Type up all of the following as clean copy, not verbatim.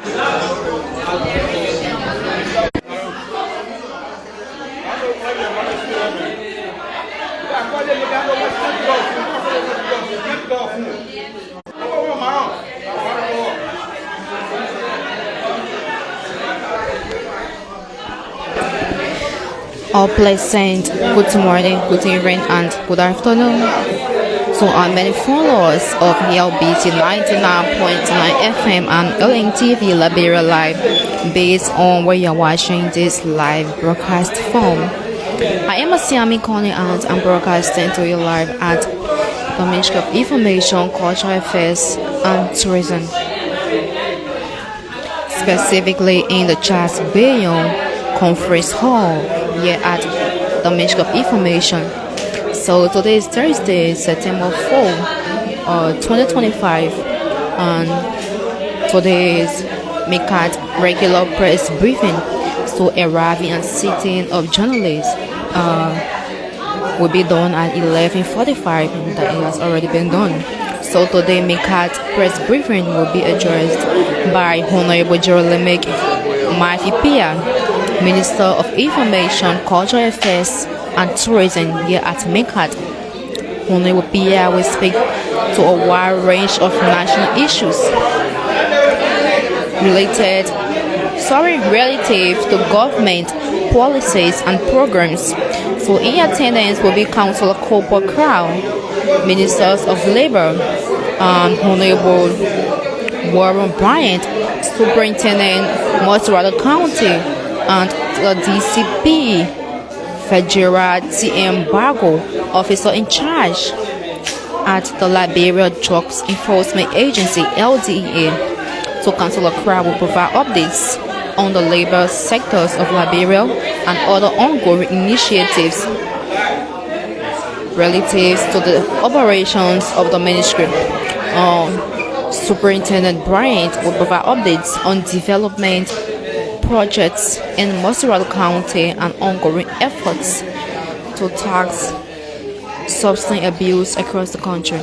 All pleasant good morning, good evening, and good afternoon to our many followers of LBT 99.9 FM and LNTV Liberia Live, based on where you're watching this live broadcast from. I am Montserrado County and I'm broadcasting to you live at the Ministry of Information, Cultural Affairs and Tourism, specifically in the Charles Bayon Conference Hall here at the Ministry of Information. So today is Thursday, September 4, 2025, and today is MICAT regular press briefing. So arriving and sitting of journalists will be done at 11:45, and that has already been done. So today MICAT press briefing will be addressed by Honorable Jeremy Pia, Minister of Information, Cultural Affairs and Tourism here at MICAT. Honorable Pia will speak to a wide range of national issues relative to government policies and programs. So in attendance will be Councillor Cooper Crown, Ministers of Labor, Honorable Warren Bryant, Superintendent Montserrado County, and the DCP, Federal TM Bargo, Officer in Charge at the Liberia Drug Enforcement Agency, LDEA. So Councillor Crown will provide updates on the labor sectors of Liberia and other ongoing initiatives relative to the operations of the ministry. Superintendent Bryant will provide updates on development projects in Montserrado County and ongoing efforts to tackle substance abuse across the country.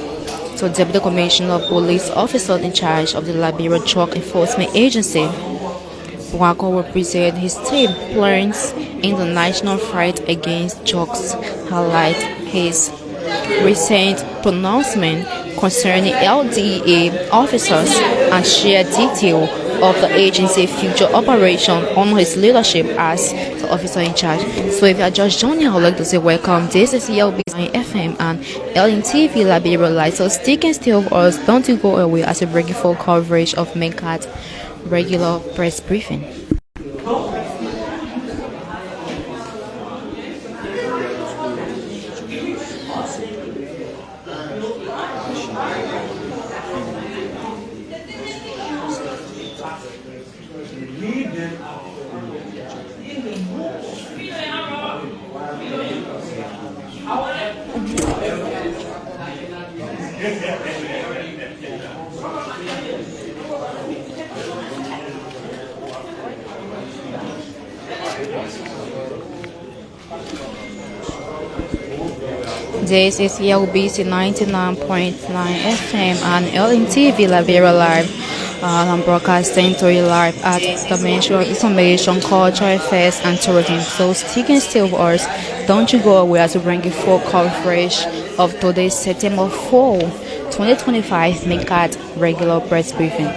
So Deputy Commissioner of Police Officer in charge of the Liberia Drug Enforcement Agency, Bwako, will present his team plans in the national fight against drugs, highlight his recent pronouncement concerning LDEA officers, and share detail of the agency's future operation under his leadership as the officer in charge. So if you are just joining, I would like to say welcome. This is LBT FM and LNTV Liberia Live. So stick and stay with us. Don't you go away as we bring you full coverage of MICAT regular press briefing. This is LBC 99.9 FM and LNTV Liberia Live. I'm broadcasting to you live at the Ministry of Information, Cultural Affairs and Tourism. So stick and stay with us. Don't you go away as we bring you full coverage of today's September 4, 2025 MICAT regular press briefing.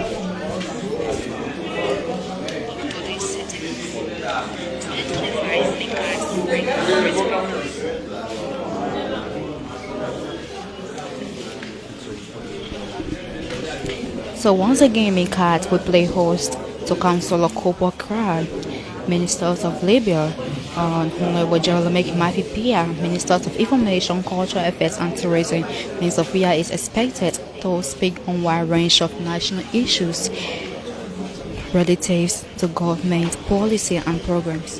So once again, MICAT will play host to Councillor Cooper Crown, Ministers of Labor, Honorable Jeremy Pia, Ministers of Information, Cultural Affairs and Tourism. Minister Pia is expected to speak on a wide range of national issues relative to government policy and programs.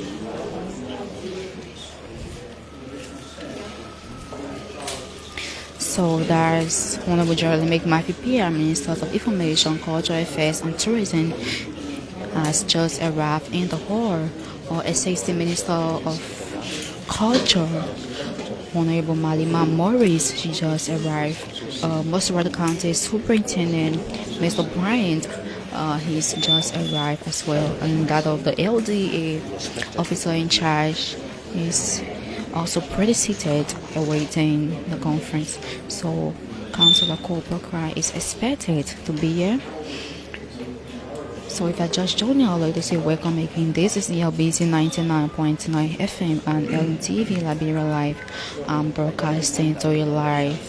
So there's Honorable Jeremy Pia, Minister of Information, Cultural Affairs and Tourism, has just arrived in the hall, or Assistant Minister of Culture, Honorable Malima Morris, she just arrived. Montserrado County Superintendent, Mr. Bryant, he's just arrived as well, and that of the LDA officer in charge is also pretty seated awaiting the conference. So Councillor Cooper is expected to be here. So if you're just joining, I'd like to say welcome again. This is ELBC 99.9 FM and LTV Liberia Live. I'm broadcasting to you live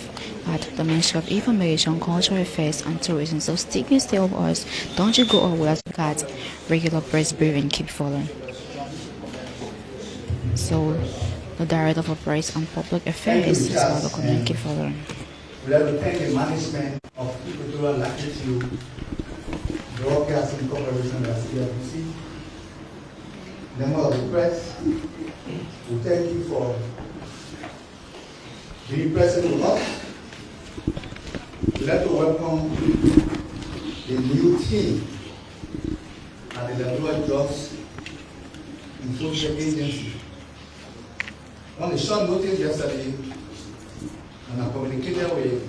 at the Ministry of Information, Cultural Affairs and Tourism. So stick and stay with us. Don't you go away as we got regular press briefing. Keep following. So the Director of Press and Public Affairs is about to come and keep following. We have to thank the management of Equatorial Latitude Broadcasting Corporation as ELBC. Member of the press, we thank you for being present with us. We'd like to welcome the new team at the Liberia Drug Enforcement Agency. On a short notice yesterday, and I communicated with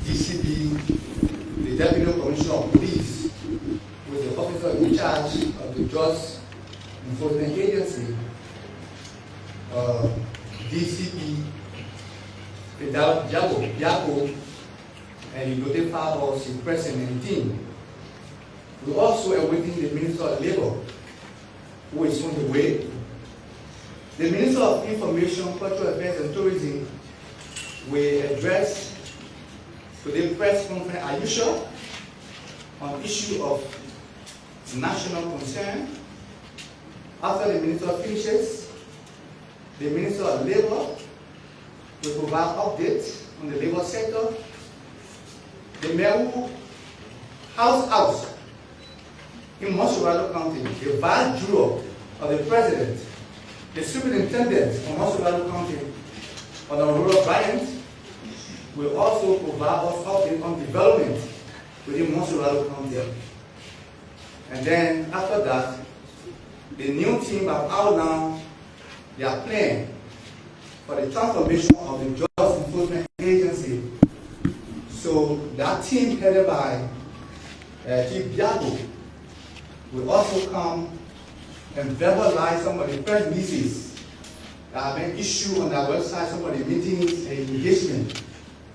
DCP, the Deputy Commissioner of Police, with the officer in charge of the Drugs Enforcement Agency, DCP, Fidel Jago, and he notified us in President and team. We're also awaiting the Minister of Labor, who is on the way. The Minister of Information, Cultural Affairs and Tourism will address today's press conference, are you sure, on issue of national concern. After the Minister finishes, the Minister of Labor will provide updates on the labor sector. The Meru House in Montserrado County, the Vice Bureau of the President, the Superintendent of Montserrado County, on the rural Bryant, will also provide us updates on development within Montserrado County. And then after that, the new team have outlined their plan for the transformation of the Drug Enforcement Agency. So that team headed by Chief Diago will also come and verbalize some of the press releases that have been issued on their website, some of the meetings and engagement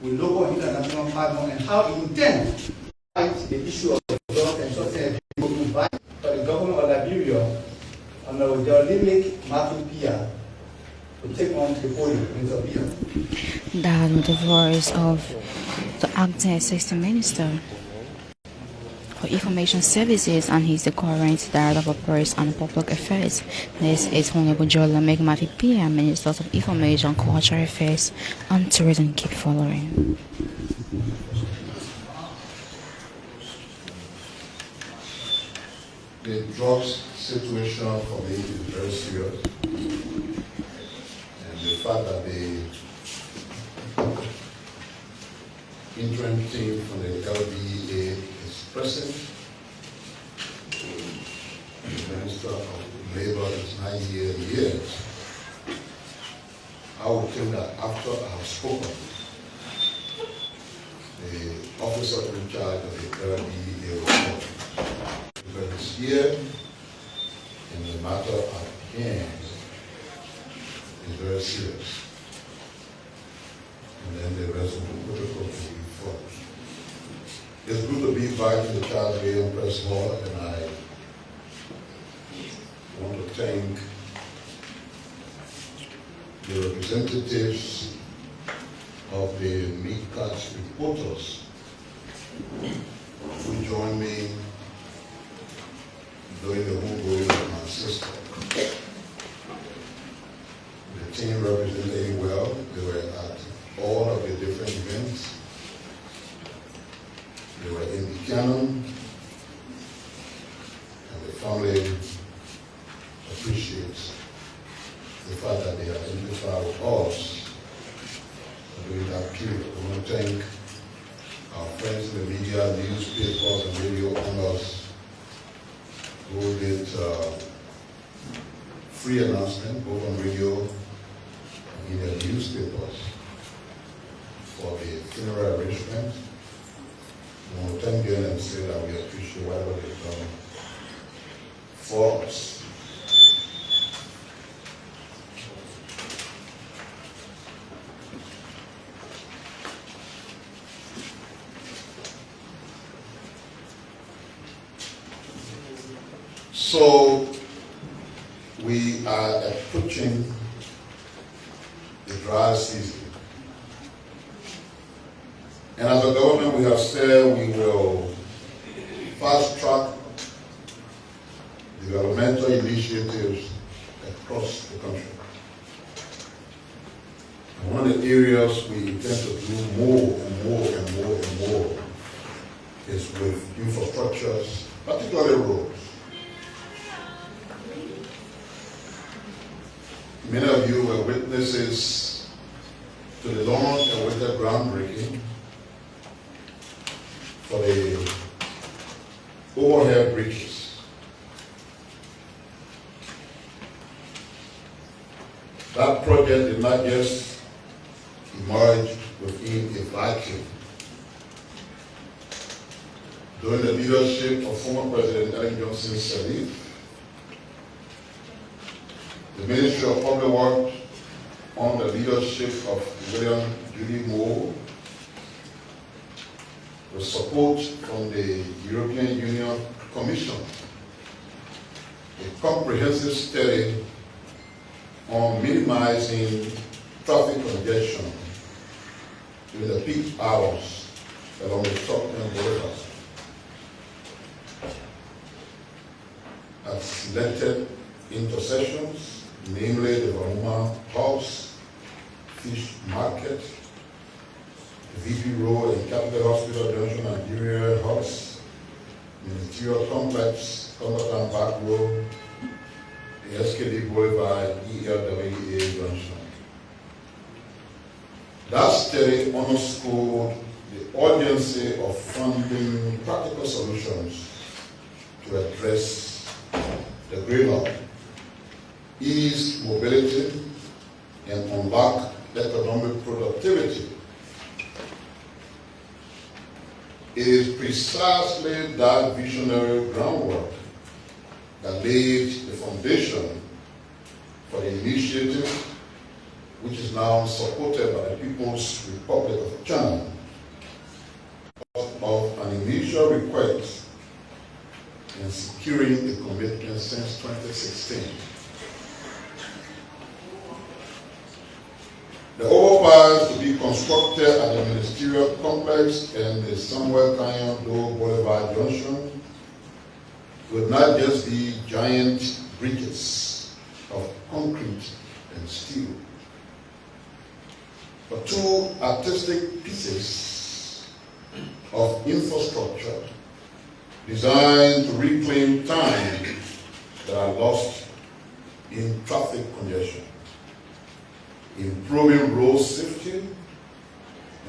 with local and international partners, and how it intends to fight the issue of drugs and substance abuse for the government of Liberia under the limit Matupia to take on the podium in Zambia. That was the voice of the acting assistant minister for Information Services, and he's the current Director of Press and Public Affairs. This is Honorable Jola Megmafi PM, Minister of Information, Cultural Affairs and Tourism. Keep following. The drugs situation for me is very serious, and the fact that the interim team from the LDA is present, the Minister of Labor is 9 years. I would think that after I have spoken, the officer in charge of the LDA will come. Because it's here, and the matter at hand is very serious. And then the rest of the protocol will be followed. It's good to be back in the Charles William Press Hall, and I want to thank the representatives of the MICAT reporters who joined me during the homegoing of my sister. The team represented well. They were at all of the different events. They were in the canon, and the family appreciates the fact that they identify with us during that period. I want to thank our friends in the media, newspapers, and radio owners who did free announcement both on radio and in the newspapers for the funeral arrangement. I and we thank them and say that we appreciate whatever they've done for us. So we are approaching the dry season. And as a government, we have said we will fast track developmental initiatives across the country. And one of the areas we intend to do more and more and more and more is with infrastructures, particularly roads. Many of you were witnesses to the long-awaited groundbreaking for the overhead bridges. That project did not just emerge within a vacuum. During the leadership of former President Ellen Johnson Sirleaf, the Ministry of Public Works, under the leadership of William Julie Moore, with support from the European Union Commission, a comprehensive study on minimizing traffic congestion during the peak hours along the top-end borders. At selected intersections, namely the Valuma House, Fish Market, the VP Road and Capital Hospital Junction, Nigeria House, Ministerial Complex, Combatant Back Road, the SKD Boulevard, ELWA Junction. That study underscored the urgency of funding practical solutions to address the gridlock, ease mobility, and unlock economic productivity. It is precisely that visionary groundwork that laid the foundation for the initiative, which is now supported by the People's Republic of China, of an initial request and securing a commitment since 2016. The overpass to be constructed at the Ministerial Complex and the Samuel Canyon Boulevard Junction will not just be giant bridges of concrete and steel, but two artistic pieces of infrastructure designed to reclaim time that are lost in traffic congestion, improving road safety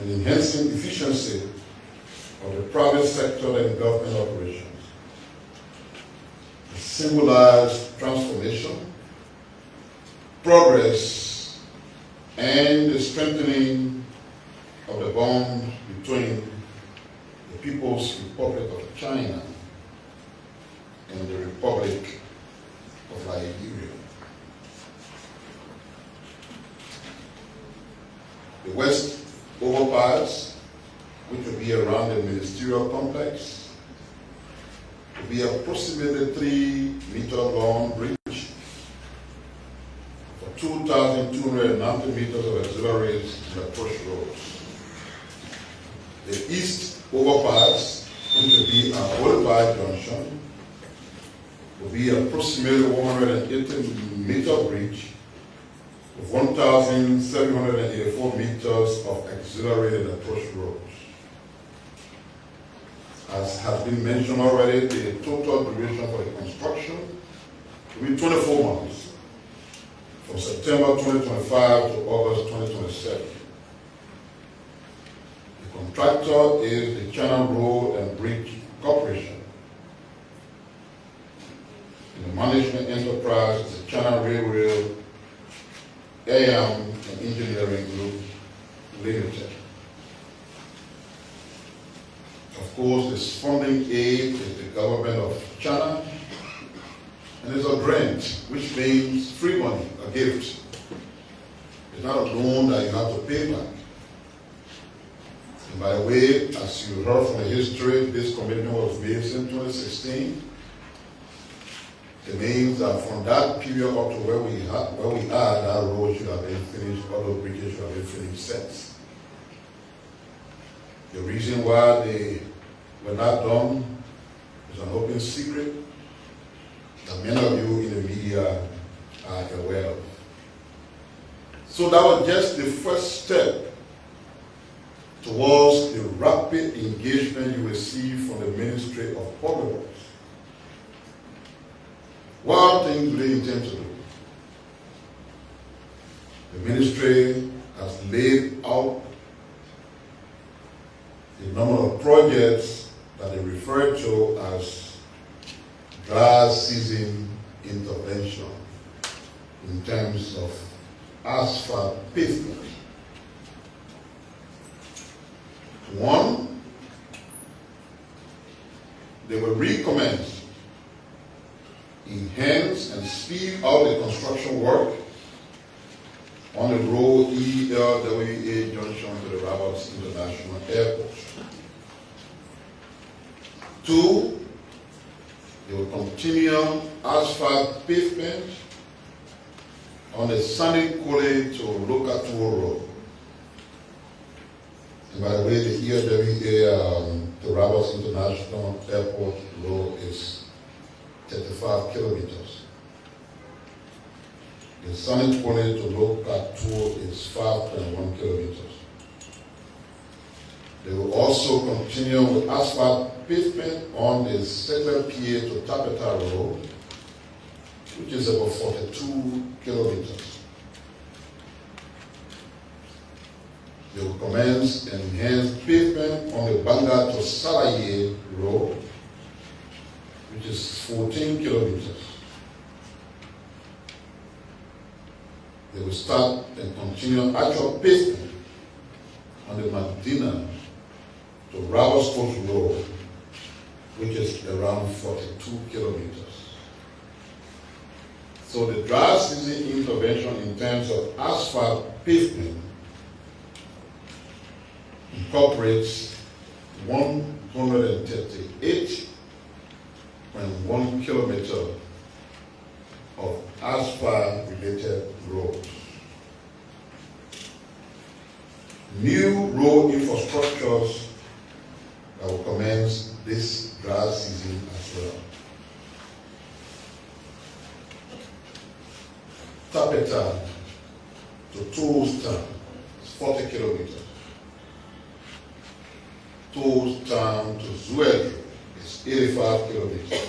and enhancing efficiency of the private sector and government operations. It symbolized transformation, progress, and the strengthening of the bond between the People's Republic of China and the Republic of Liberia. The West Overpass, which will be around the Ministerial Complex, will be approximately 3-meter long bridge for 2,290 meters of auxiliary and approach roads. The East Overpass, which will be at Boulevard Junction, will be approximately 180-meter bridge with 1,784 meters of auxiliary and approach roads. As has been mentioned already, the total duration for the construction will be 24 months, from September 2025 to August 2027. The contractor is the China Road and Bridge Corporation. The management enterprise is the China Railway AM and Engineering Group Limited. Of course, its funding aid is the government of China, and it's a grant, which means free money, a gift. It's not a loan that you have to pay back. And by the way, as you heard from the history, this commitment was made in 2016. It means that from that period up to where we are, that road should have been finished, all those bridges should have been finished since. The reason why they were not done is an open secret that many of you in the media are aware of. So that was just the first step towards the rapid engagement you will see from the Ministry of Public Works. What things do they intend to do? The ministry has laid out the number of projects that they refer to as dry season intervention in terms of asphalt pavement. One, they will recommence, enhance and speed up the construction work on the road ELWA junction to the Roberts International Airport. Two, they will continue asphalt pavement on the Sunny Kole to Lokatour Road. And by the way, the ELWA to Roberts International Airport road is 35 kilometers. The Sunny Kole to Lokatour is 5.1 kilometers. They will also continue with asphalt pavement on the Second PA to Tapeta Road, which is about 42 kilometers. They will commence enhanced pavement on the Banga to Saraye Road, which is 14 kilometers. They will start and continue actual pavement on the Medina to Roberts Coast Road, which is around 42 kilometers. So the dry season intervention in terms of asphalt pavement incorporates 138.1 kilometers of asphalt-related roads. New road infrastructures that will commence this dry season as well. Tapeta to Toolstown is 40 kilometers. Toolstown to Zuedru is 85 kilometers.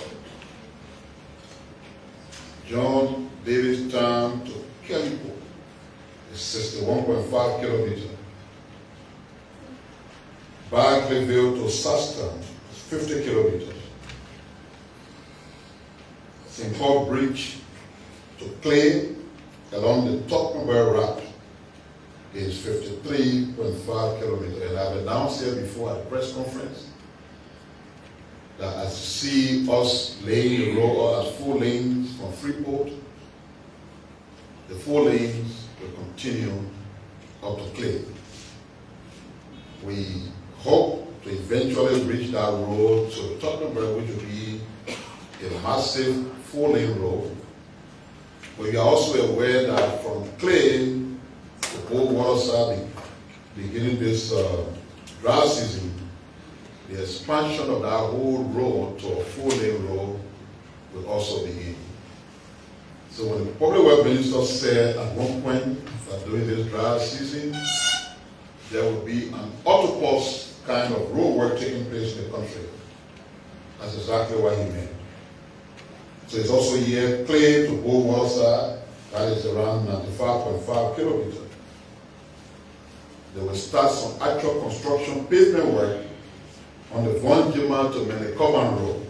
John Davistown to Kelipo is 61.5 kilometers. Barclayville to Sastown is 50 kilometers. St. Paul Bridge to Clay along the Tottenberg Route is 53.5 kilometers. And I've announced here before at the press conference that as you see us laying the road as 4 lanes from Freeport, the 4 lanes will continue up to Clay. We hope to eventually reach that road to Tottenberg, which will be a massive 4-lane road. But we are also aware that from Clay to Old Waterside, beginning this dry season, the expansion of that whole road to a 4-lane road will also begin. So when the Public Works Minister said at one point that during this dry season, there will be an autopause kind of road work taking place in the country. That's exactly what he meant. So it's also here, Clay to Old Waterside, that is around 95.5 kilometers. They will start some actual construction pavement work on the Vonjima to Menikoman Road.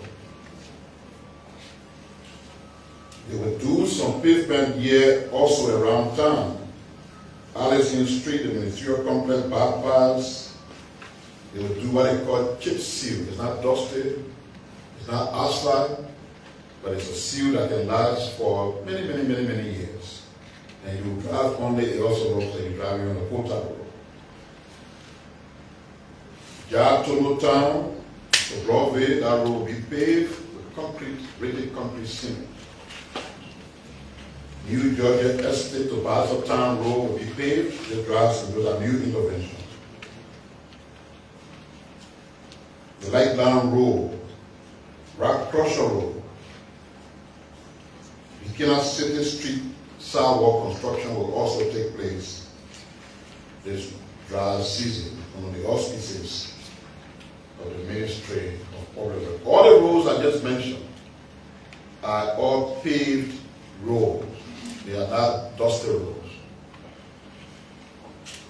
They will do some pavement here also around town. Allison Street, the Ministerial Complex, bypass, They will do what they call chip seal. It's not dusted, it's not asphalt, but it's a seal that can last for many years. And you drive on it also looks like you're driving on a portable road. Jar Total Town, the Broadway, that road will be paved with concrete, rigid concrete cement. New Georgia Estate to Basel Town Road will be paved with grass, and those are new interventions. The Light Down Road, Rock Crusher Road, Buchanan City Street sidewalk construction will also take place this dry season under the auspices of the Ministry of Public Works. All the roads I just mentioned are all paved roads. They are not dusty roads.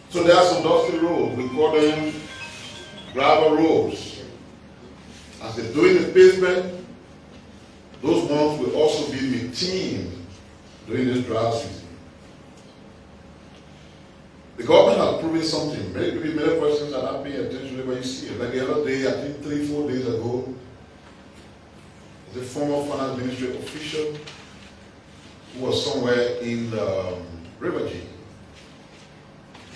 So there are some dusty roads. We call them gravel roads. As they're doing the pavement, those ones will also be maintained during this dry season. The government has proven something. Many persons are not paying attention to what you see. Like the other day, I think 3-4 days ago, the former finance ministry official who was somewhere in River G.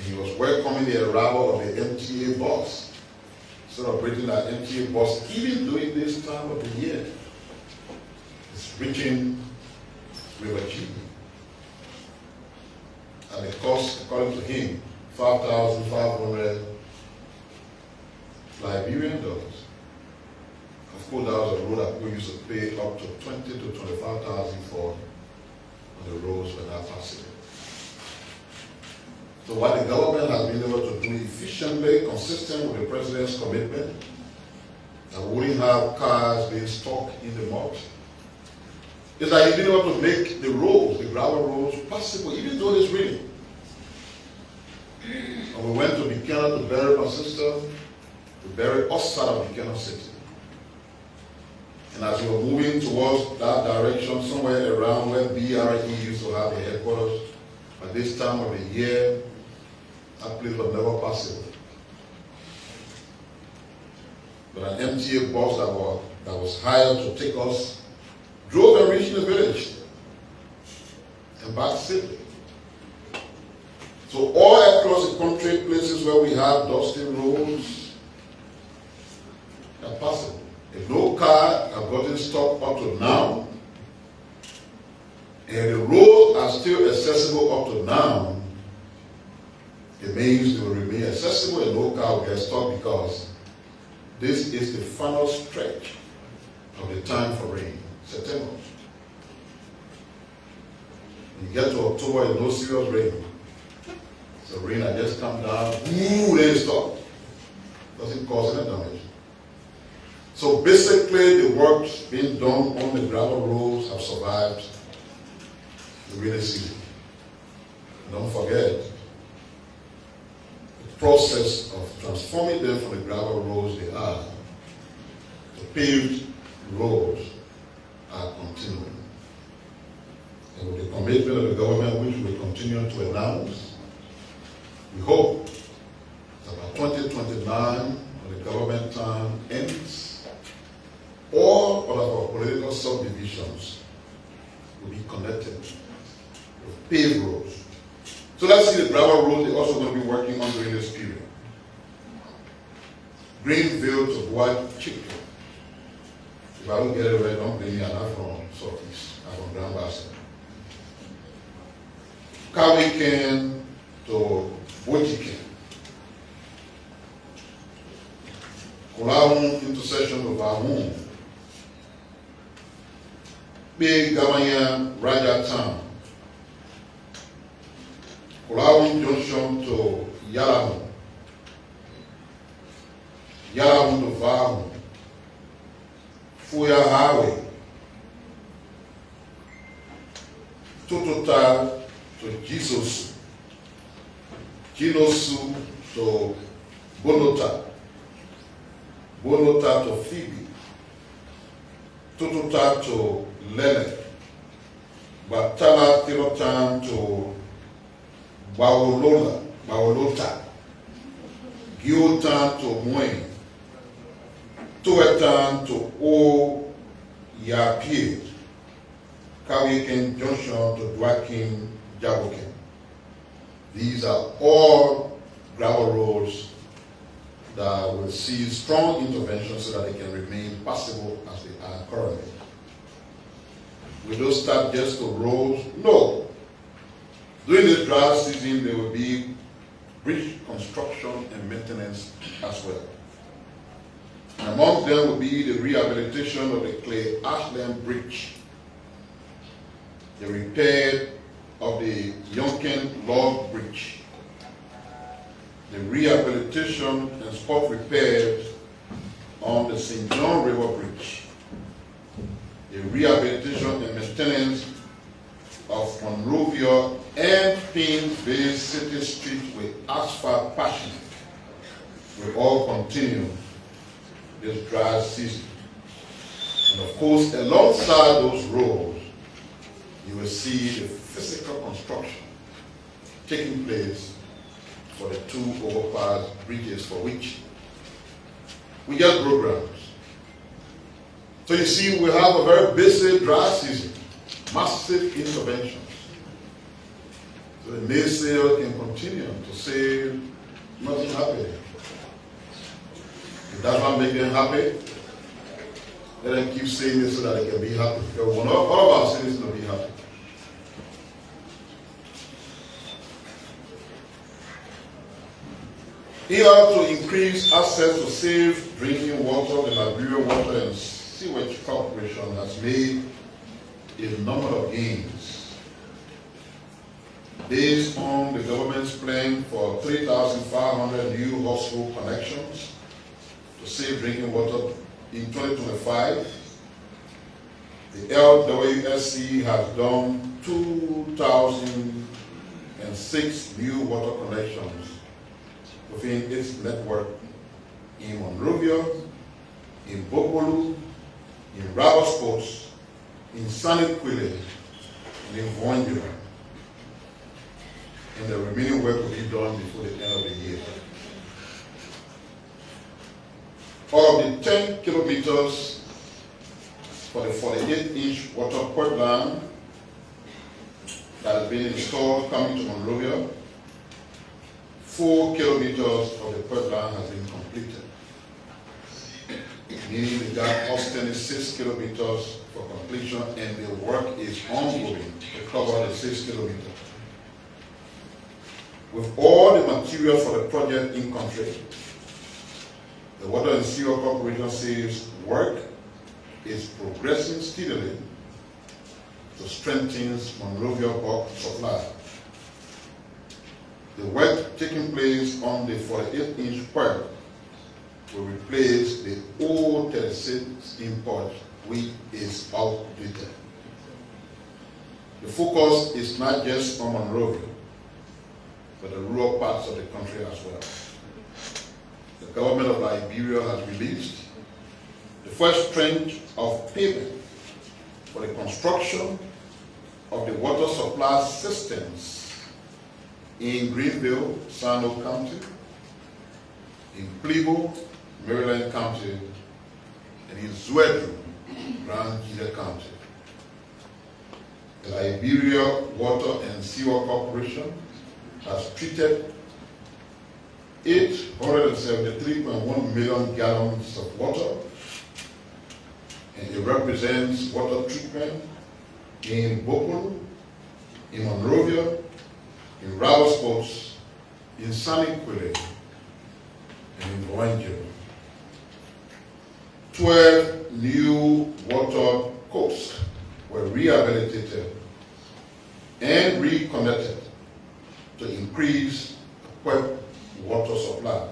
He was welcoming the arrival of the MTA bus, celebrating that MTA bus, even during this time of the year. It's reaching River G. And it cost, according to him, 5,500 Liberian dollars. Of course, that was a road that people used to pay up to 20 to 25,000 for when the roads were not possible. So what the government has been able to do efficiently, consistent with the president's commitment, that we wouldn't have cars being stuck in the mud, is that he's been able to make the roads, the gravel roads, possible, even though it's raining. And we went to Buchanan to bury my sister, to bury outside of Buchanan City. And as we were moving towards that direction, somewhere around where BRE used to have the headquarters, at this time of the year, that place was never possible. But an MTA bus that was hired to take us drove and reached the village and back safely. So all across the country, places where we have dusty roads are possible. If no car has gotten stuck up to now, and the roads are still accessible up to now, it means they will remain accessible and no car will get stuck, because this is the final stretch of the time for rain, September. When you get to October, there's no serious rain. So rain has just come down, then it stops. Doesn't cause any damage. So basically, the works being done on the gravel roads have survived the rainy season. And don't forget, the process of transforming them from the gravel roads they are to paved roads are continuing. And with the commitment of the government, which we continue to announce, we hope that by 2029, when the government term ends, all of our political subdivisions will be connected with paved roads. So let's see the gravel road they're also going to be working on during this period. Greenville to White Chicken. If I don't get it right, don't blame me, I'm not from Southeast. I'm from Grand Bassa. Kawiken to Bojiken. Kulawun intersection to Vahun. Big Gawanya Raja Town. Kulawun Junction to Yalamun. Yalamun to Vahun. Fuya Highway. Tututa to Jesus. Jinosu to Bonota. Bonota to Phoebe. Tututa to Lene. Batala Tirotan to Bawolota. U-turn to Moine, two-turn to O-Yapie, Kawiken Junction to Dwakin, Jaboken. These are all gravel roads that will see strong intervention so that they can remain passable as they are currently. Will those start just to roads? No. During this dry season, there will be bridge construction and maintenance as well. And among them will be the rehabilitation of the Clay Ashland Bridge, the repair of the Yonken Log Bridge, the rehabilitation and spot repairs on the St. John River Bridge, the rehabilitation and maintenance of Monrovia and Payne Bay City Street with asphalt patching will all continue this dry season. And of course, alongside those roads, you will see the physical construction taking place for the two overpass bridges for which we get programs. So you see, we have a very busy dry season, massive interventions. So the naysayer can continue to say nothing happened. If that not make them happy, let them keep saying it so that they can be happy. Because we want all of our citizens to be happy. In order to increase access to safe drinking water, the Liberia Water and Sewage Corporation has made a number of gains. Based on the government's plan for 3,500 new household connections to safe drinking water in 2025, the LWSC has done 2,006 new water connections within its network in Monrovia, in Bokolu, in Rabosports, in Saniquile, and in Vonjura. And the remaining work will be done before the end of the year. Of the 10 kilometers for the 48-inch water pipeline that has been installed coming to Monrovia, 4 kilometers of the pipeline has been completed, meaning the gap of 26 kilometers for completion, and the work is ongoing to cover the 6 kilometers. With all the material for the project in country, the Water and Sewer Corporation says work is progressing steadily to strengthen Monrovia bulk supply. The work taking place on the 48-inch pipe will replace the old 36-inch pipe, which is outdated. The focus is not just on Monrovia, but the rural parts of the country as well. The government of Liberia has released the first tranche of payment for the construction of the water supply systems in Greenville, Montserrado County, in Plebo, Maryland County, and in Zwedru, Grand Gila County. The Liberia Water and Sewer Corporation has treated 873.1 million gallons of water, and it represents water treatment in Bokolu, in Monrovia, in Rabosports, in Saniquile, and in Vonjura. 12 new water coasts were rehabilitated and reconnected to increase water supply.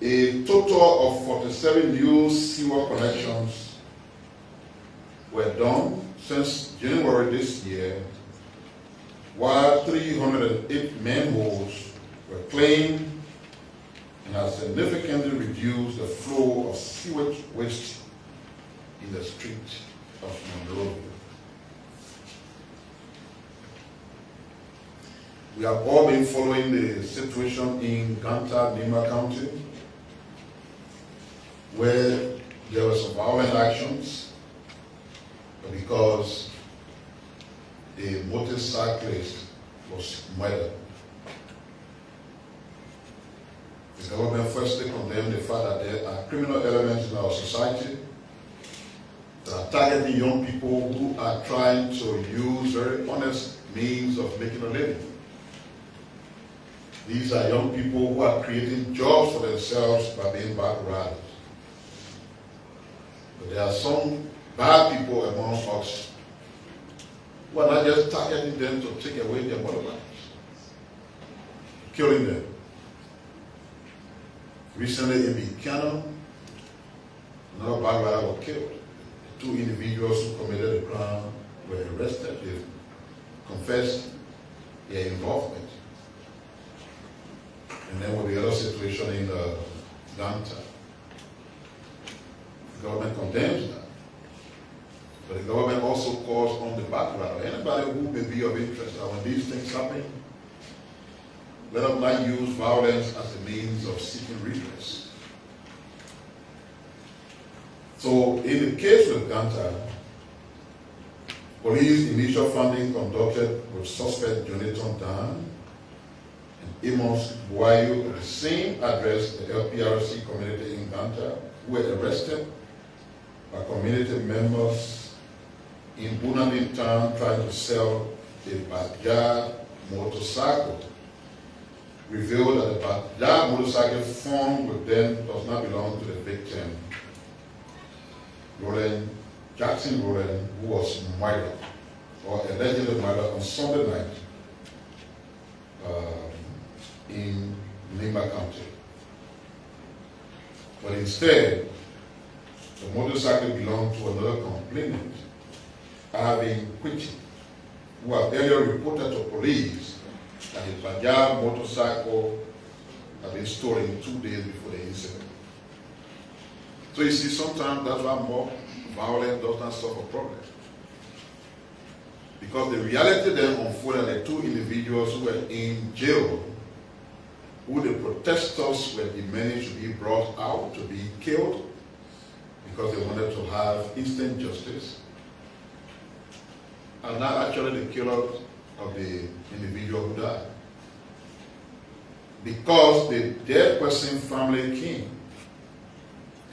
A total of 47 new sewer connections were done since January this year, while 308 manholes were cleaned and has significantly reduced the flow of sewage waste in the street of Monrovia. We have all been following the situation in Ganta, Nima County, where there were some violent actions because a motorcyclist was murdered. The government firstly condemned the fact that there are criminal elements in our society that are targeting young people who are trying to use very honest means of making a living. These are young people who are creating jobs for themselves by being back riders. But there are some bad people among us who are not just targeting them to take away their motorbikes, killing them. Recently in MICAT, another bike rider was killed. The 2 individuals who committed the crime were arrested. They confessed their involvement. And then with the other situation in Ganta, the government condemns that. But the government also calls on the bike rider, anybody who may be of interest, that when these things happen, let us not use violence as a means of seeking redress. So in the case with Ganta, police initial funding conducted with suspect Jonathan Dan and Amos Buayu at the same address, the LPRC community in Ganta, who were arrested by community members in Bunanin town trying to sell a Bajaj motorcycle. Revealed that the Bajaj motorcycle found with them does not belong to the victim, Jackson Roland, who was murdered, or allegedly murdered on Sunday night in Nima County. But instead, the motorcycle belonged to another complainant, Arvin Quichi, who had earlier reported to police that his Bajaj motorcycle had been stolen 2 days before the incident. So you see, sometimes that's why more violence does not solve a problem. Because the reality then unfolded, the 2 individuals who were in jail, who the protesters were demanding to be brought out, to be killed, because they wanted to have instant justice, are not actually the killers of the individual who died. Because the dead person family came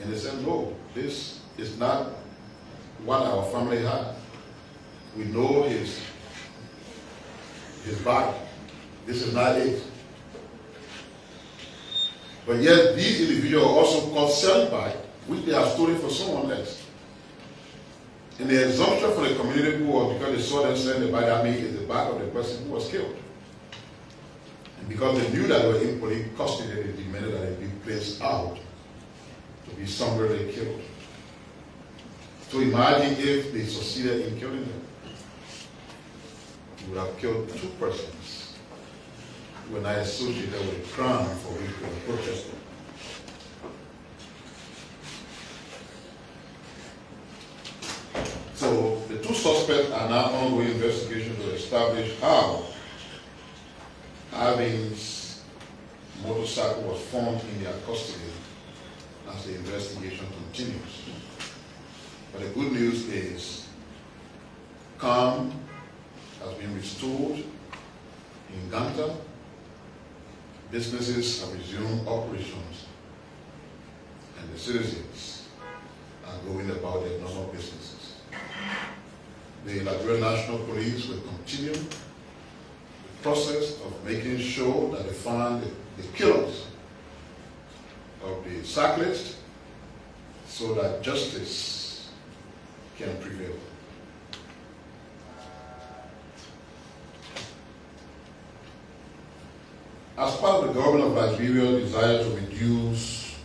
and they said, no, this is not what our family had. We know his body. This is not it. But yet these individuals are also called selling bike, which they have stolen for someone else. And the assumption for the community was because they saw them selling the bike, that means it's the bike of the person who was killed. And because they knew that they were in police custody, they demanded that they be placed out to be summarily killed. So imagine if they succeeded in killing them. We would have killed 2 persons who were not associated with a crime for which they were protesting. So the 2 suspects are now ongoing investigations to establish how Arvin's motorcycle was found in their custody as the investigation continues. But the good news is calm has been restored in Ganta. Businesses have resumed operations and the citizens are going about their normal businesses. The Liberia National Police will continue the process of making sure that they find the killers of the cyclists so that justice can prevail. As part of the government of Liberia's desire to reduce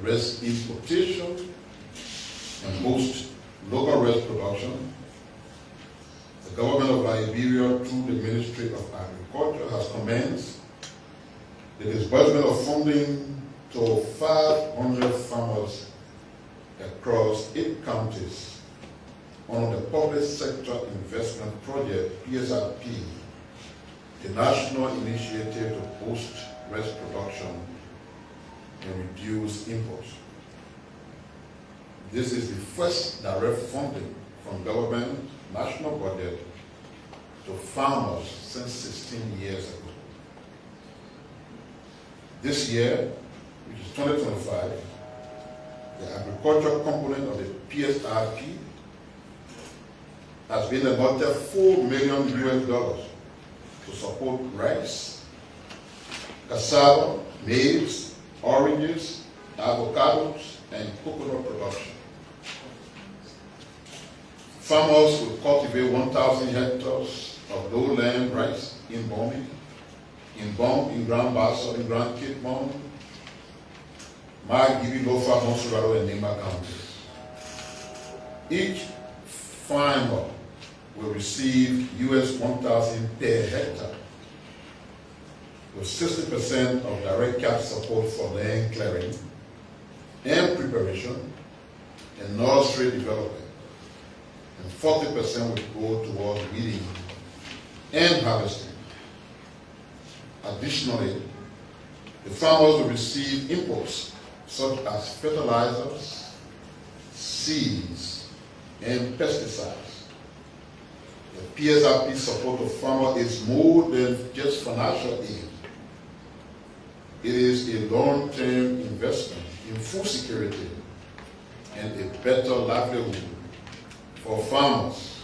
rice importation and boost local rice production, the government of Liberia, through the Ministry of Agriculture, has commenced the disbursement of funding to 500 farmers across 8 counties under the Public Sector Investment Project, PSRP, the national initiative to boost rice production and reduce imports. This is the first direct funding from government national budget to farmers since 16 years ago. This year, which is 2025, the agriculture component of the PSRP has been allotted $4 million to support rice, cassava, maize, oranges, avocados, and coconut production. Farmers will cultivate 1,000 hectares of lowland rice in Bomi, in Grand Bassa, in Grand Cape Mountain, Margibi, Lofa, Montserrado, and Nema counties. Each farmer will receive US $1,000 per hectare, with 60% of direct cash support for land clearing and preparation and nursery development, and 40% will go towards weeding and harvesting. Additionally, the farmers will receive inputs such as fertilizers, seeds, and pesticides. The PSRP support to farmers is more than just financial aid. It is a long-term investment in food security and a better livelihood for farmers.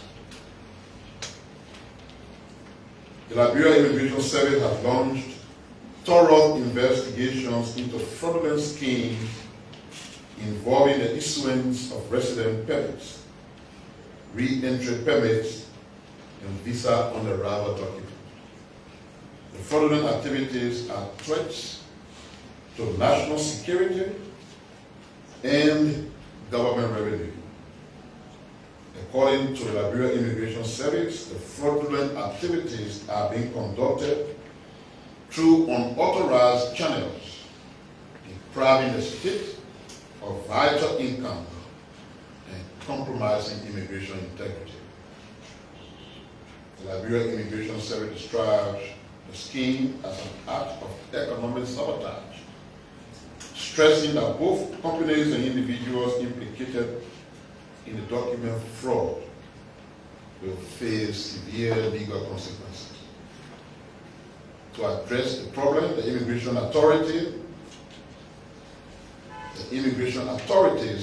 The Liberia Immigration Service has launched thorough investigations into fraudulent schemes involving the issuance of resident permits, re-entry permits, and visa on arrival documents. The fraudulent activities are threats to national security and government revenue. According to the Liberia Immigration Service, the fraudulent activities are being conducted through unauthorized channels, depriving the state of vital income and compromising immigration integrity. The Liberia Immigration Service describes the scheme as an act of economic sabotage, stressing that both companies and individuals implicated in the document fraud will face severe legal consequences. To address the problem, the immigration authorities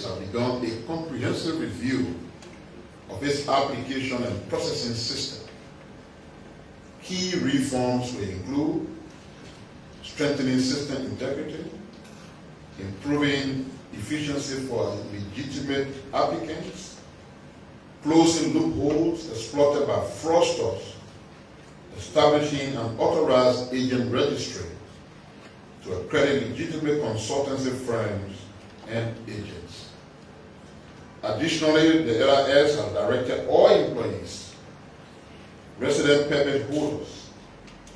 have begun a comprehensive review of its application and processing system. Key reforms will include strengthening system integrity, improving efficiency for legitimate applicants, closing loopholes exploited by fraudsters, establishing an authorized agent registry to accredit legitimate consultancy firms and agents. Additionally, the LRS has directed all employees, resident permit holders,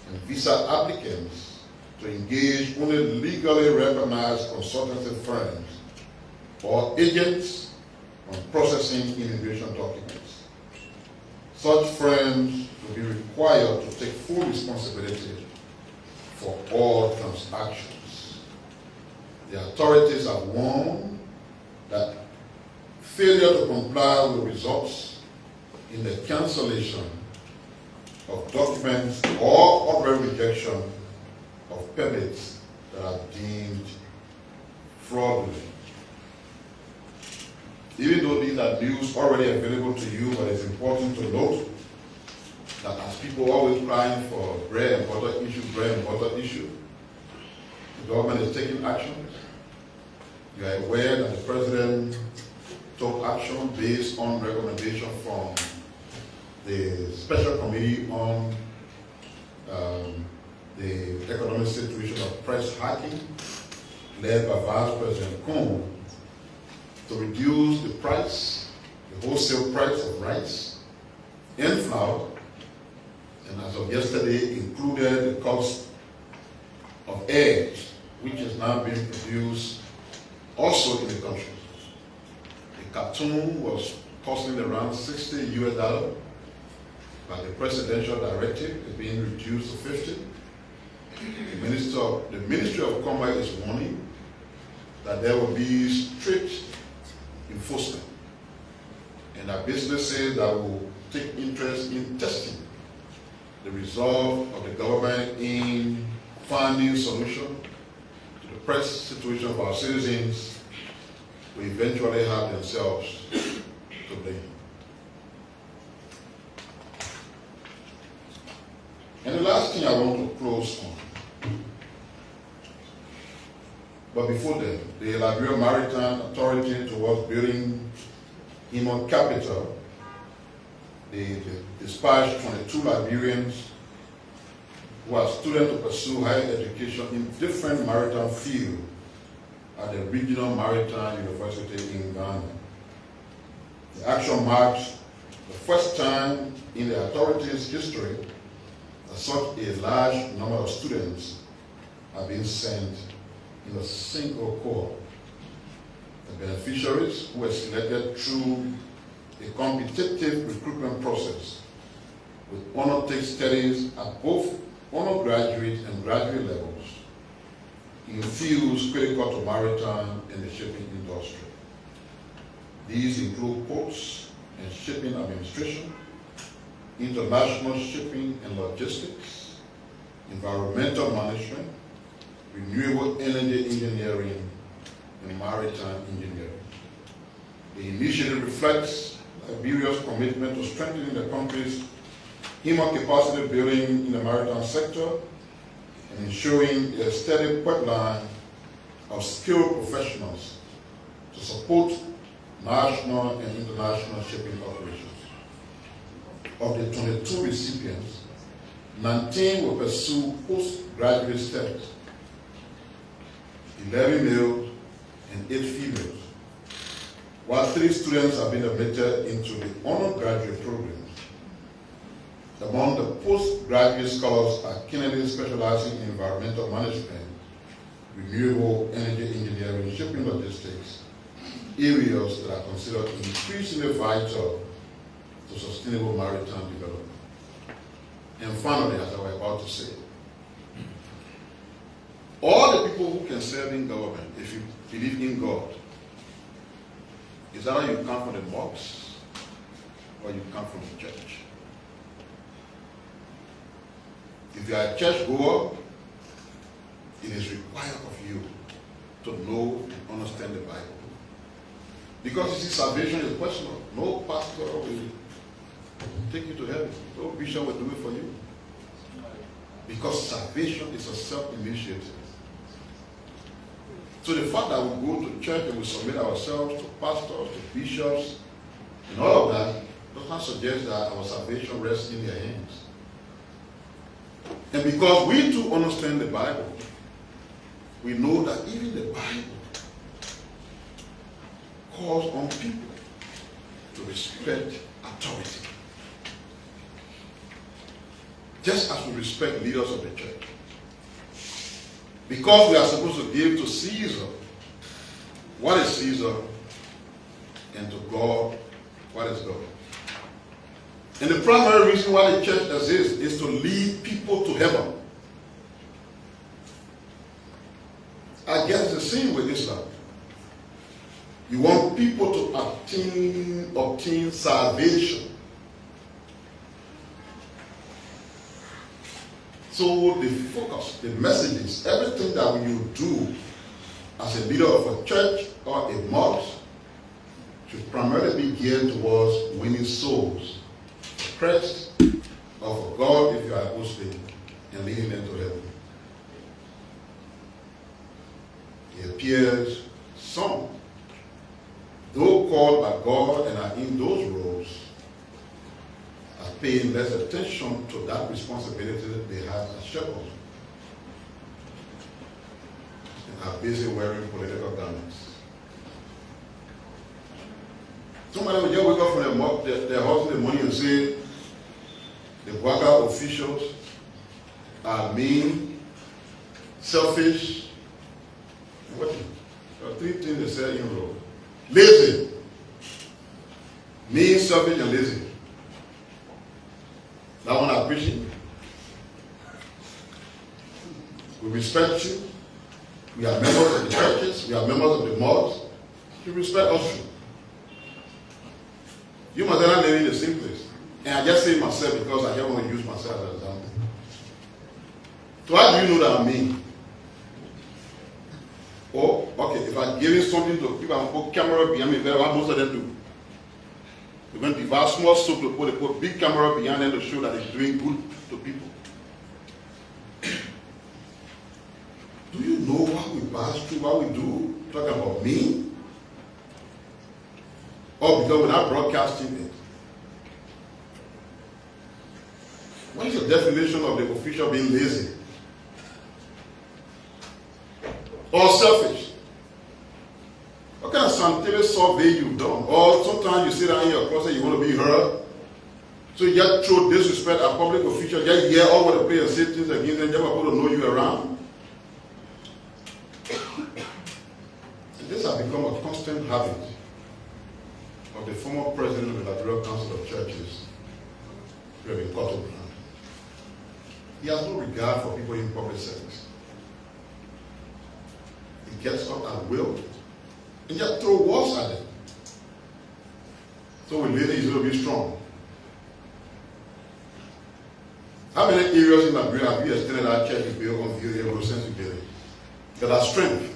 and visa applicants to engage only legally recognized consultancy firms or agents on processing immigration documents. Such firms will be required to take full responsibility for all transactions. The authorities have warned that failure to comply will result in the cancellation of documents or outright rejection of permits that are deemed fraudulent. Even though these are news already available to you, but it's important to note that as people always crying for bread and butter issue, the government is taking action. You are aware that the president took action based on recommendation from the Special Committee on the Economic Situation of Price Hiking, led by Vice President Cohn, to reduce the price, the wholesale price of rice and flour, and as of yesterday included the cost of eggs, which is now being produced also in the country. The carton was costing around $60 US, But the presidential directive is being reduced to 50. The Ministry of Commerce is warning that there will be strict enforcement, and that businesses that will take interest in testing the resolve of the government in finding solution to the press situation of our citizens will eventually have themselves to blame. And the last thing I want to close on, but before then, the Liberia Maritime Authority towards building human capital, they dispatched 22 Liberians who are students to pursue higher education in different maritime fields at the Regional Maritime University in Ghana. The action marks the first time in the authority's history that such a large number of students have been sent in a single cohort. The beneficiaries who were selected through a competitive recruitment process with honor-take studies at both undergraduate and graduate levels in fields critical to maritime and the shipping industry. These include ports and shipping administration, international shipping and logistics, environmental management, renewable energy engineering, and maritime engineering. The initiative reflects Liberia's commitment to strengthening the country's human capacity building in the maritime sector and ensuring a steady pipeline of skilled professionals to support national and international shipping operations. Of the 22 recipients, 19 will pursue postgraduate studies, 11 males and 8 females, while 3 students have been admitted into the undergraduate programs. Among the postgraduate scholars are Kennedy specializing in environmental management, renewable energy engineering, shipping logistics, areas that are considered increasingly vital to sustainable maritime development. And finally, as I was about to say, all the people who can serve in government, if you believe in God, is either you come from the mosque or you come from the church. If you are a church goer, it is required of you to know and understand the Bible. Because you see, salvation is personal. No pastor will take you to heaven. No bishop will do it for you. Because salvation is a self-initiative. So the fact that we go to church and we submit ourselves to pastors, to bishops, and all of that, does not suggest that our salvation rests in their hands. And because we too understand the Bible, we know that even the Bible calls on people to respect authority. Just as we respect leaders of the church. Because we are supposed to give to Caesar what is Caesar, and to God what is God. And the primary reason why the church exists is to lead people to heaven. I guess it's the same with Islam. You want people to obtain salvation. So the focus, the messages, everything that you do as a leader of a church or a mosque should primarily be geared towards winning souls for Christ or for God if you are a Muslim, and leading them to heaven. It appears some, though called by God and are in those roles, are paying less attention to that responsibility that they have as shepherds and are busy wearing political garments. Somebody will just wake up from their house in the morning and say, the Bwaga officials are mean, selfish, and what? There are 3 things they say in a row. Lazy. Mean, selfish, and lazy. That one I appreciate. We respect you. We are members of the churches. We are members of the mosques. You respect us. You must not live in the same place. And I just say myself because I don't want to use myself as an example. So how do you know that I mean? Oh, okay, if I'm giving something to people and put camera behind me, what most of them do? They're going to divide small soap to put big camera behind them to show that it's doing good to people. Do you know what we pass through, what we do? Talking about me? Or because we're not broadcasting it? What is the definition of the official being lazy? Or selfish? What kind of scientific survey you've done? Or sometimes you sit down in your closet, you want to be heard. So you just throw disrespect at public officials, just hear all over the place and say things against them, never going to know you around. And this has become a constant habit of the former president of the Liberia Council of Churches, Reverend Condemnation. He has no regard for people in public service. He gets up at will and just throw walls at them. So when later he's going to be strong. How many areas in Liberia have you extended our church to build on the since we did it? That are strength.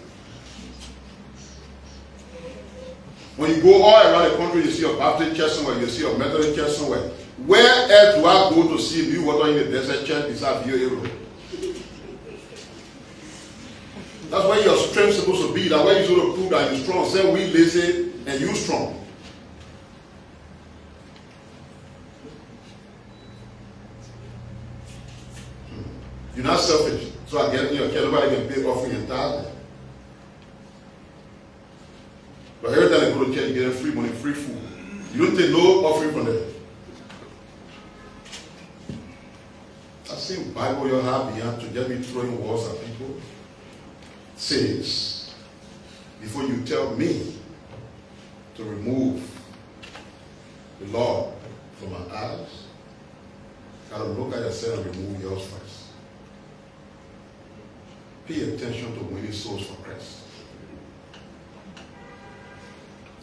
When you go all around the country, you see a Baptist church somewhere, you see a Methodist church somewhere. Where else do I go to see new water in the desert church beside your road? That's where your strength is supposed to be. That's where you're supposed to prove that you're strong. Say we lazy and you strong. You're not selfish. So I get in your care, nobody can pay offering and tithing. But every time they go to church, you get free money, free food. You don't take no offering from them. That same Bible you have behind to just be throwing walls at people says, before you tell me to remove the Lord from my eyes, you gotta look at yourself and remove yours first. Pay attention to winning souls for Christ.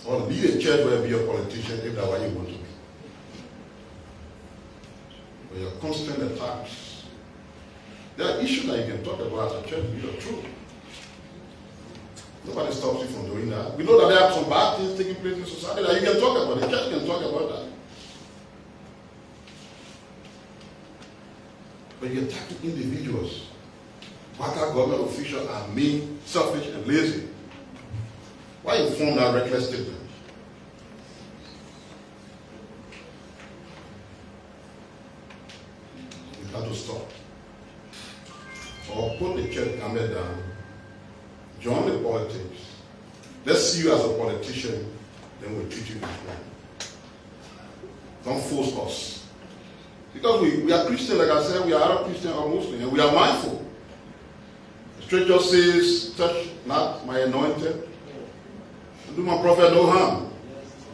Or lead a church where be a politician if that's what you want to be. But your constant attacks. There are issues that you can talk about as a church leader, true. Nobody stops you from doing that. We know that there are some bad things taking place in society that you can talk about. The church can talk about that. But you're attacking individuals. Waka government officials are mean, selfish, and lazy. Why you form that reckless statement? You got to stop. Or put the church camera down, join the politics. Let's see you as a politician, then we'll treat you differently. Don't force us. Because we are Christian, like I said, we are Arab Christian or Muslim, and we are mindful. The scripture says, touch not my anointed. Do my prophet no harm.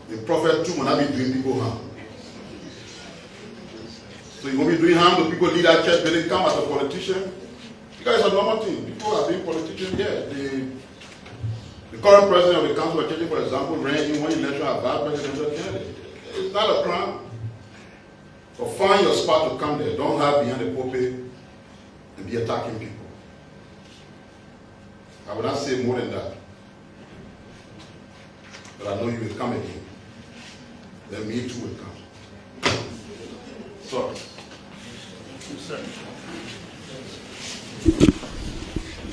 The prophet too will not be doing people harm. So you won't be doing harm to people lead that church building, come as a politician. Because it's a normal thing. People are being politicians here. The current president of the council of churches, for example, ran in one election as vice presidential candidate. It's not a crime. But find your spot to come there. Don't hide behind the pulpit and be attacking people. I will not say more than that. But I know you will come again. Then me too will come. Sorry.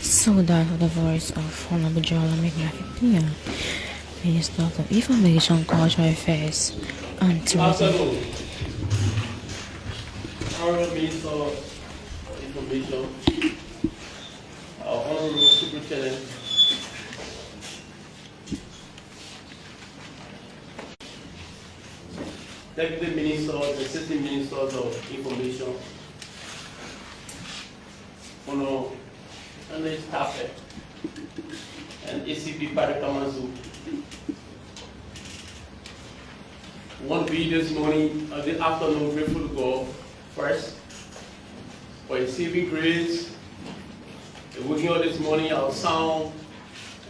So that was the voice of Honorable Jola McNafitia, Minister of Information, Cultural Affairs, and Tourism. Honorable Minister of Information, Honorable Superintendent, Deputy Ministers, Assistant Ministers of Information, Honorable and the staff and ACP Parikamazu. Want to be this morning, this afternoon, grateful to God first for your saving grace, and waking up this morning, our sound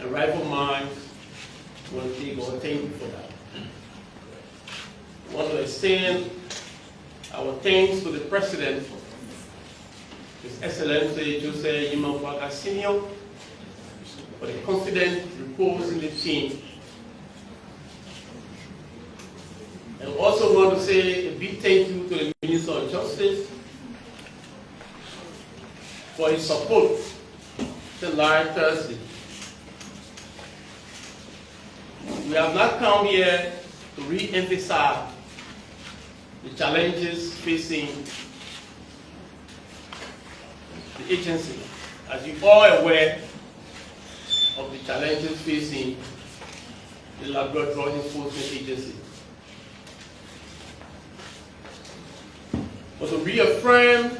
and rightful minds. I want to thank you for that. I want to extend our thanks to the President, His Excellency Jose Yimanfaga Sr., for the confidence reposed in the team. And also want to say a big thank you to the Minister of Justice for his support to last Thursday. We have not come here to re-emphasize the challenges facing the agency. As you all are aware of the challenges facing the Liberia Drug Enforcement Agency. But to reaffirm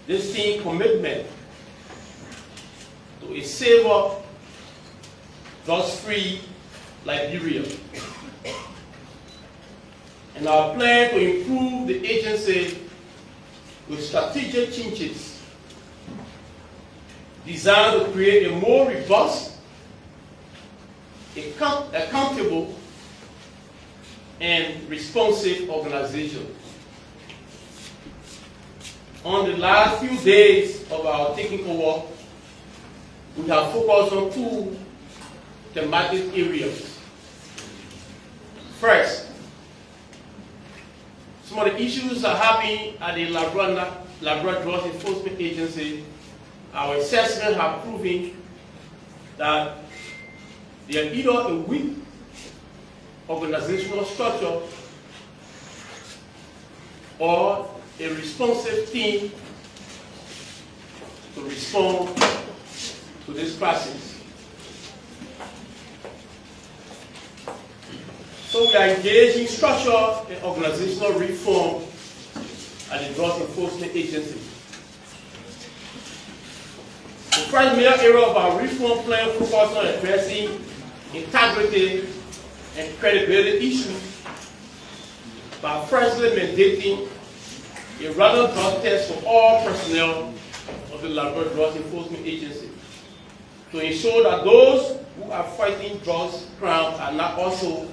this team's commitment to a safer, drugs-free Liberia, and our plan to improve the agency with strategic changes designed to create a more robust, accountable, and responsive organization. On the last few days of our taking over, we have focused on two thematic areas. First, some of the issues that happen at the Liberia Drug Enforcement Agency, our assessment have proven that they are either a weak organizational structure or a responsive team to respond to this crisis. So we are engaged in structural and organizational reform at the Drug Enforcement Agency. The first major area of our reform plan focuses on addressing integrity and credibility issues by firstly mandating a random drug test for all personnel of the Liberia Drug Enforcement Agency to ensure that those who are fighting drugs crimes are not also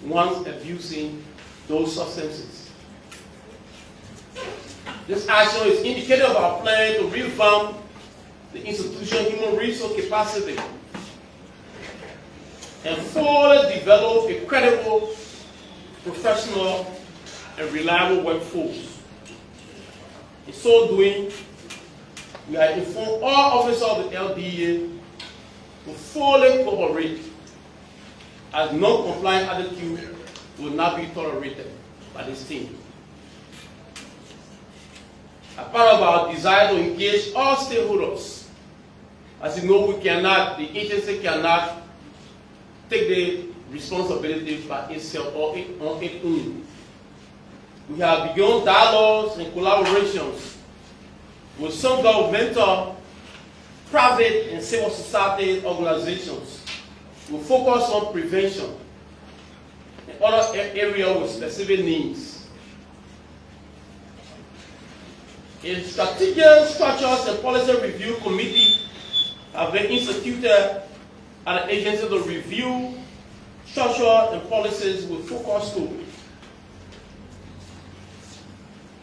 ones abusing those substances. This action is indicative of our plan to revamp the institution's human resource capacity and fully develop a credible, professional, and reliable workforce. In so doing, we have informed all officers of the LDA to fully cooperate, as non-compliant attitude will not be tolerated by this team. As part of our desire to engage all stakeholders, as you know, the agency cannot take the responsibility by itself or on its own. We have begun dialogues and collaborations with some governmental, private, and civil society organizations. We focus on prevention and other areas with specific needs. A strategic structures and policy review committee have been instituted at the agency to review structure and policies with focus to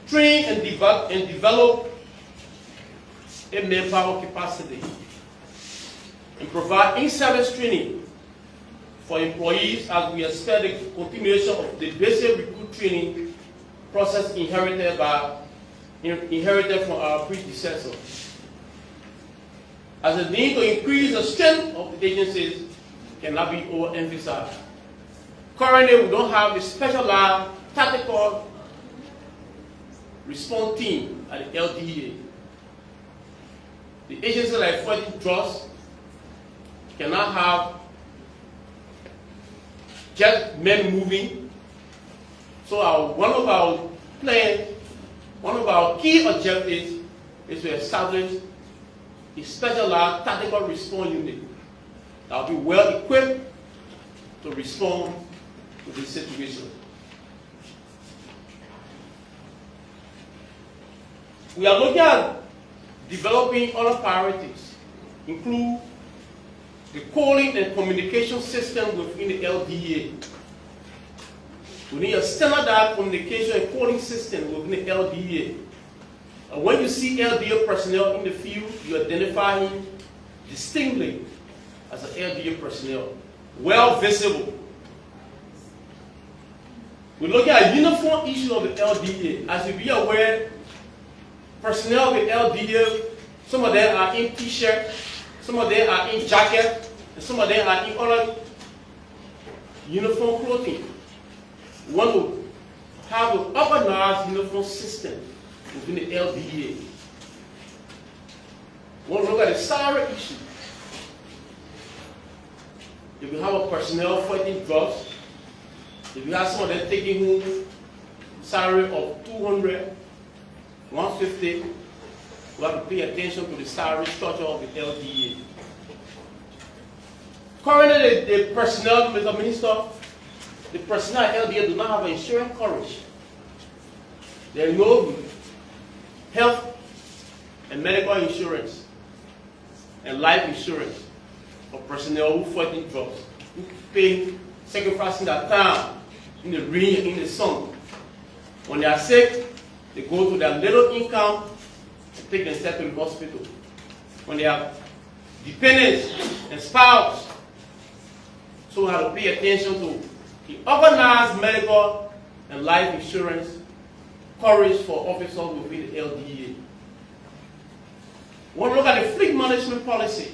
train and develop a manpower capacity and provide in-service training for employees as we expect the continuation of the basic recruit training process inherited from our predecessor. As the need to increase the strength of the agencies cannot be overemphasized. Currently, we don't have a specialized tactical response team at the LDA. The agency like fighting drugs cannot have just men moving. So one of our key objectives is to establish a specialized tactical response unit that will be well equipped to respond to this situation. We are looking at developing other priorities, include the calling and communication system within the LDA. We need a standardized communication and calling system within the LDA. And when you see LDA personnel in the field, you identify him distinctly as an LDA personnel, well visible. We're looking at uniform issues of the LDA. As you be aware, personnel of the LDA, some of them are in t-shirt, some of them are in jacket, and some of them are in other uniform clothing. We want to have an organized uniform system within the LDA. We want to look at the salary issue. If you have a personnel fighting drugs, if you have some of them taking home salary of 200, 150, we have to pay attention to the salary structure of the LDA. Currently, the personnel, Mr. Minister, the personnel at LDA do not have insurance coverage. There is no health and medical insurance and life insurance for personnel who fight in drugs, who pay, sacrificing their time in the rain, in the sun. When they are sick, they go to their little income and take themselves to the hospital. When they have dependents and spouse, so we have to pay attention to the organized medical and life insurance coverage for officers within the LDA. We want to look at the fleet management policy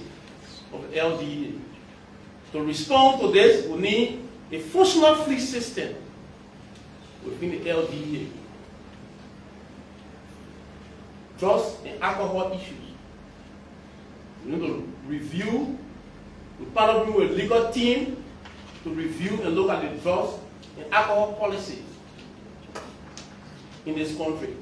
of the LDA. To respond to this, we need a functional fleet system within the LDA. Drugs and alcohol issues. We need to review, we partner with a legal team to review and look at the drugs and alcohol policy in this country.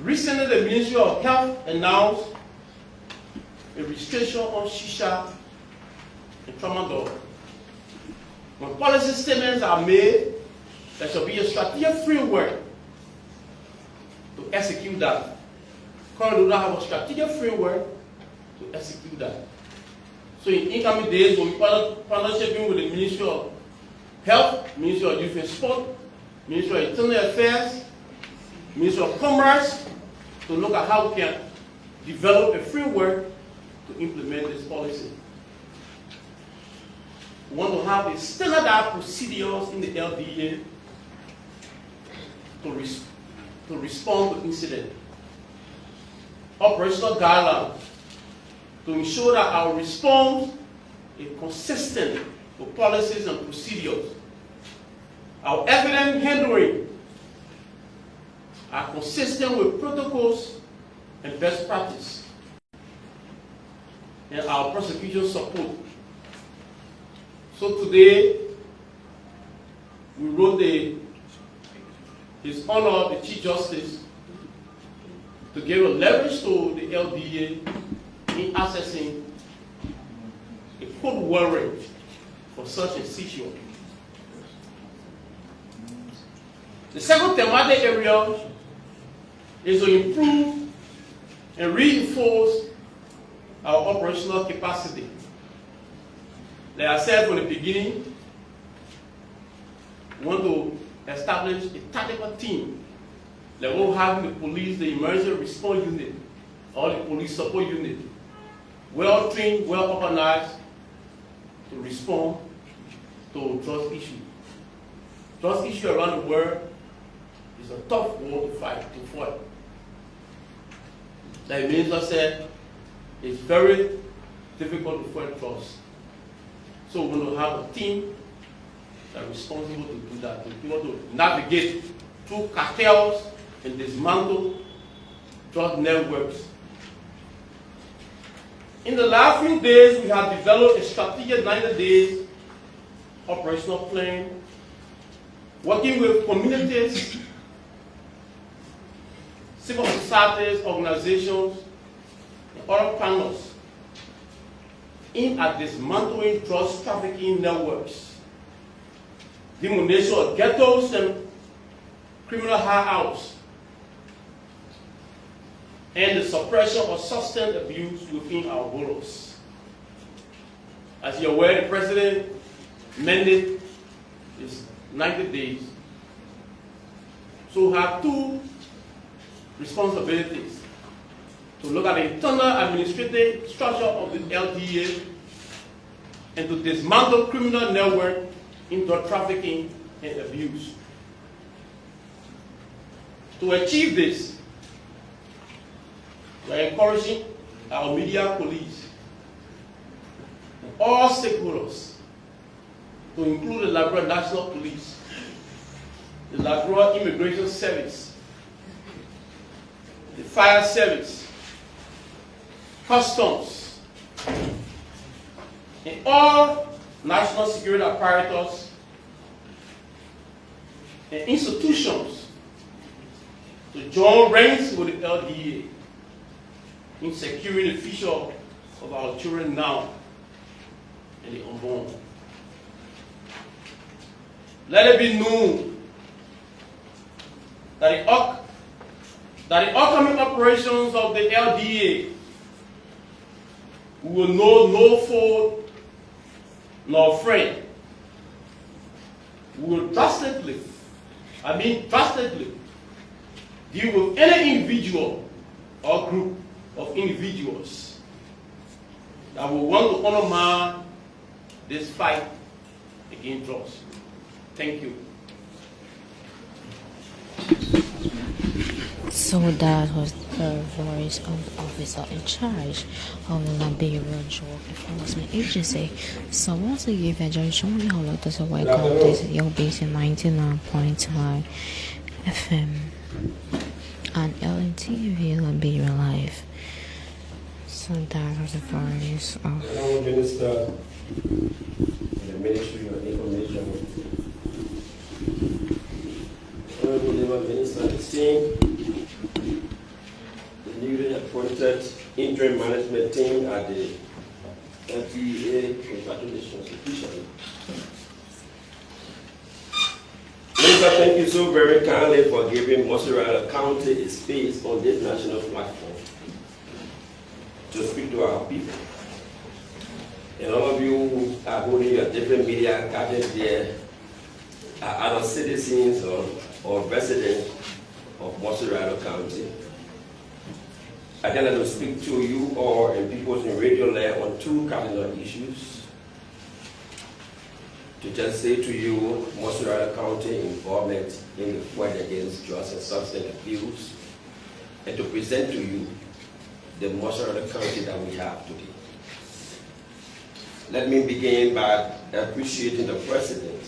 Recently, the Ministry of Health announced a restriction on shisha and tramadol. When policy statements are made, there should be a strategic framework to execute that. Currently, we don't have a strategic framework to execute that. So in incoming days, we'll be partnershiping with the Ministry of Health, Ministry of Youth and Sport, Ministry of Internal Affairs, Ministry of Commerce, to look at how we can develop a framework to implement this policy. We want to have a standardized procedures in the LDA to respond to incidents. Operational guidelines to ensure that our response is consistent with policies and procedures. Our evidence handling are consistent with protocols and best practice. And our prosecution support. So today, we wrote His Honor, the Chief Justice, to give a leverage to the LDA in accessing a court warrant for such a seizure. The second thematic area is to improve and reinforce our operational capacity. Like I said from the beginning, we want to establish a tactical team that will have the police, the emergency response unit, or the police support unit, well trained, well organized to respond to drug issues. Drug issues around the world is a tough war to fight. Like the minister said, it's very difficult to fight drugs. So we're going to have a team that is responsible to do that, to be able to navigate through cartels and dismantle drug networks. In the last few days, we have developed a strategic 90 days operational plan, working with communities, civil societies, organizations, and other partners in at dismantling drug trafficking networks. demolition of ghettos and criminal hangouts, and the suppression of substance abuse within our boroughs. As you're aware, the President's mandate is 90 days. So we have two responsibilities: to look at the internal administrative structure of the LDA and to dismantle criminal network in drug trafficking and abuse. To achieve this, we are encouraging our media police and all stakeholders, to include the Liberia National Police, the Liberia Immigration Service, the Fire Service, Customs, and all national security apparatus and institutions to join ranks with the LDA in securing the future of our children now and the unborn. Let it be known that the upcoming operations of the LDA will know no foe nor friend. We will drastically deal with any individual or group of individuals that will want to undermine this fight against drugs. Thank you. So that was the voice of the officer in charge of the Liberia Drug Enforcement Agency. So once again, evangelization, we hope to welcome this young base in 99.9 FM and LNTV Liberia Live. So that was the voice of Honorable Minister, the Ministry of Information, Honorable Labour Minister, the team, the newly appointed interim management team at the LTA, congratulations officially. Minister, thank you so very kindly for giving Montserrado County a space on this national platform to speak to our people. And all of you who are holding your different media gadgets there are either citizens or residents of Montserrado County. I cannot to speak to you all and people in radio land on two cardinal issues. To just say to you, Montserrado County involvement in the fight against drugs and substance abuse, and to present to you the Montserrado County that we have today. Let me begin by appreciating the President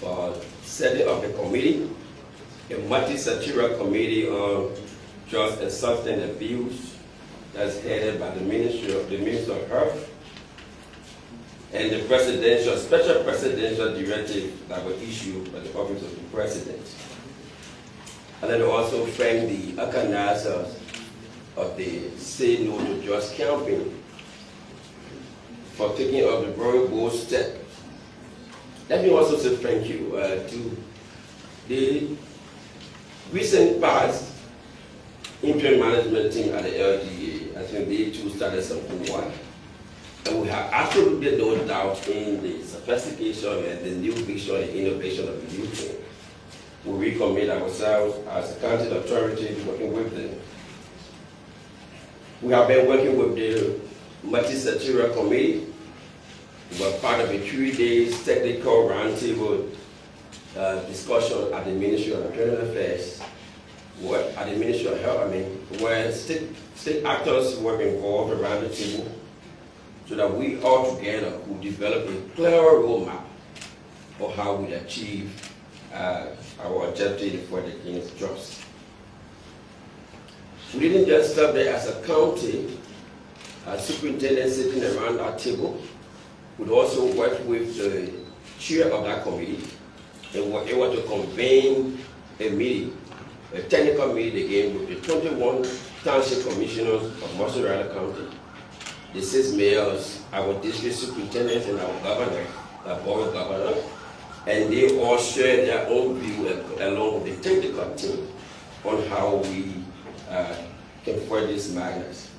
for setting up a committee, a multi-sectoral committee on drugs and substance abuse that's headed by the Minister of Health, and the special presidential directive that was issued by the Office of the President. And then also thank the organizers of the Say No to Drugs campaign for taking up the very bold step. Let me also say thank you to the recent past interim management team at the LDA. I think they too started something one. And we have absolutely no doubt in the sophistication and the new vision and innovation of the new team. We recommit ourselves as a county authority working with them. We have been working with the multi-sectoral committee. We were part of a 3-day technical roundtable discussion at the Ministry of Internal Affairs, at the Ministry of Health, where state actors were involved around the table, so that we all together could develop a clearer roadmap for how we achieve our objective for the against drugs. We didn't just stop there as a county, as superintendent sitting around our table. We also worked with the chair of that committee and were able to convene a meeting, a technical meeting again with the 21 township commissioners of Montserrado County, the 6 mayors, our district superintendents, and our governor, our board governor, and they all share their own view along with the technical team on how we can further these matters.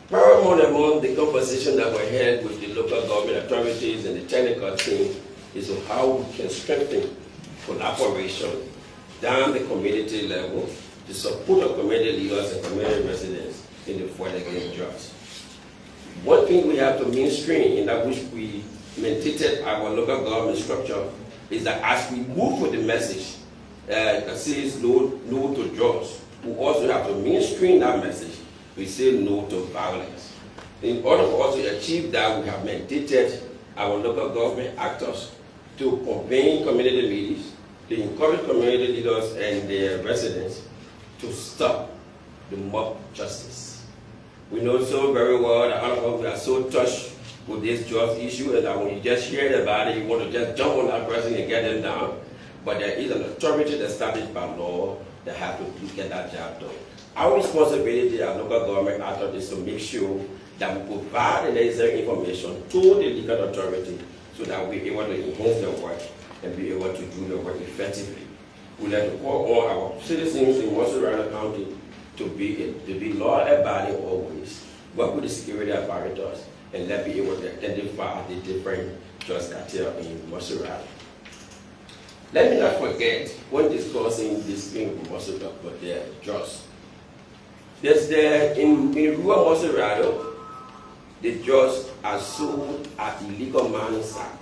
Paramount among the conversation that were held with the local government authorities and the technical team is on how we can strengthen collaboration down the community level to support our community leaders and community residents in the fight against drugs. One thing we have to mainstream, in that which we maintained our local government structure, is that as we move with the message that says no to drugs, we also have to mainstream that message. We say no to violence. In order for us to achieve that, we have mandated our local government actors to convene community meetings, to encourage community leaders and their residents to stop the mob justice. We know so very well that all of us are so touched with this drugs issue, and that when you just hear about it, you want to just jump on that person and get them down. But there is an authority established by law that has to get that job done. Our responsibility as local government actors is to make sure that we provide the necessary information to the legal authority so that we're able to enhance their work and be able to do the work effectively. We like to call on our citizens in Montserrado County to be law-abiding always, work with the security apparatus, and let be able to identify the different drugs cartel in Montserrado. Let me not forget, when discussing this thing with Montserrado, but the drugs. In rural Montserrado, the drugs are sold at illegal mining sites.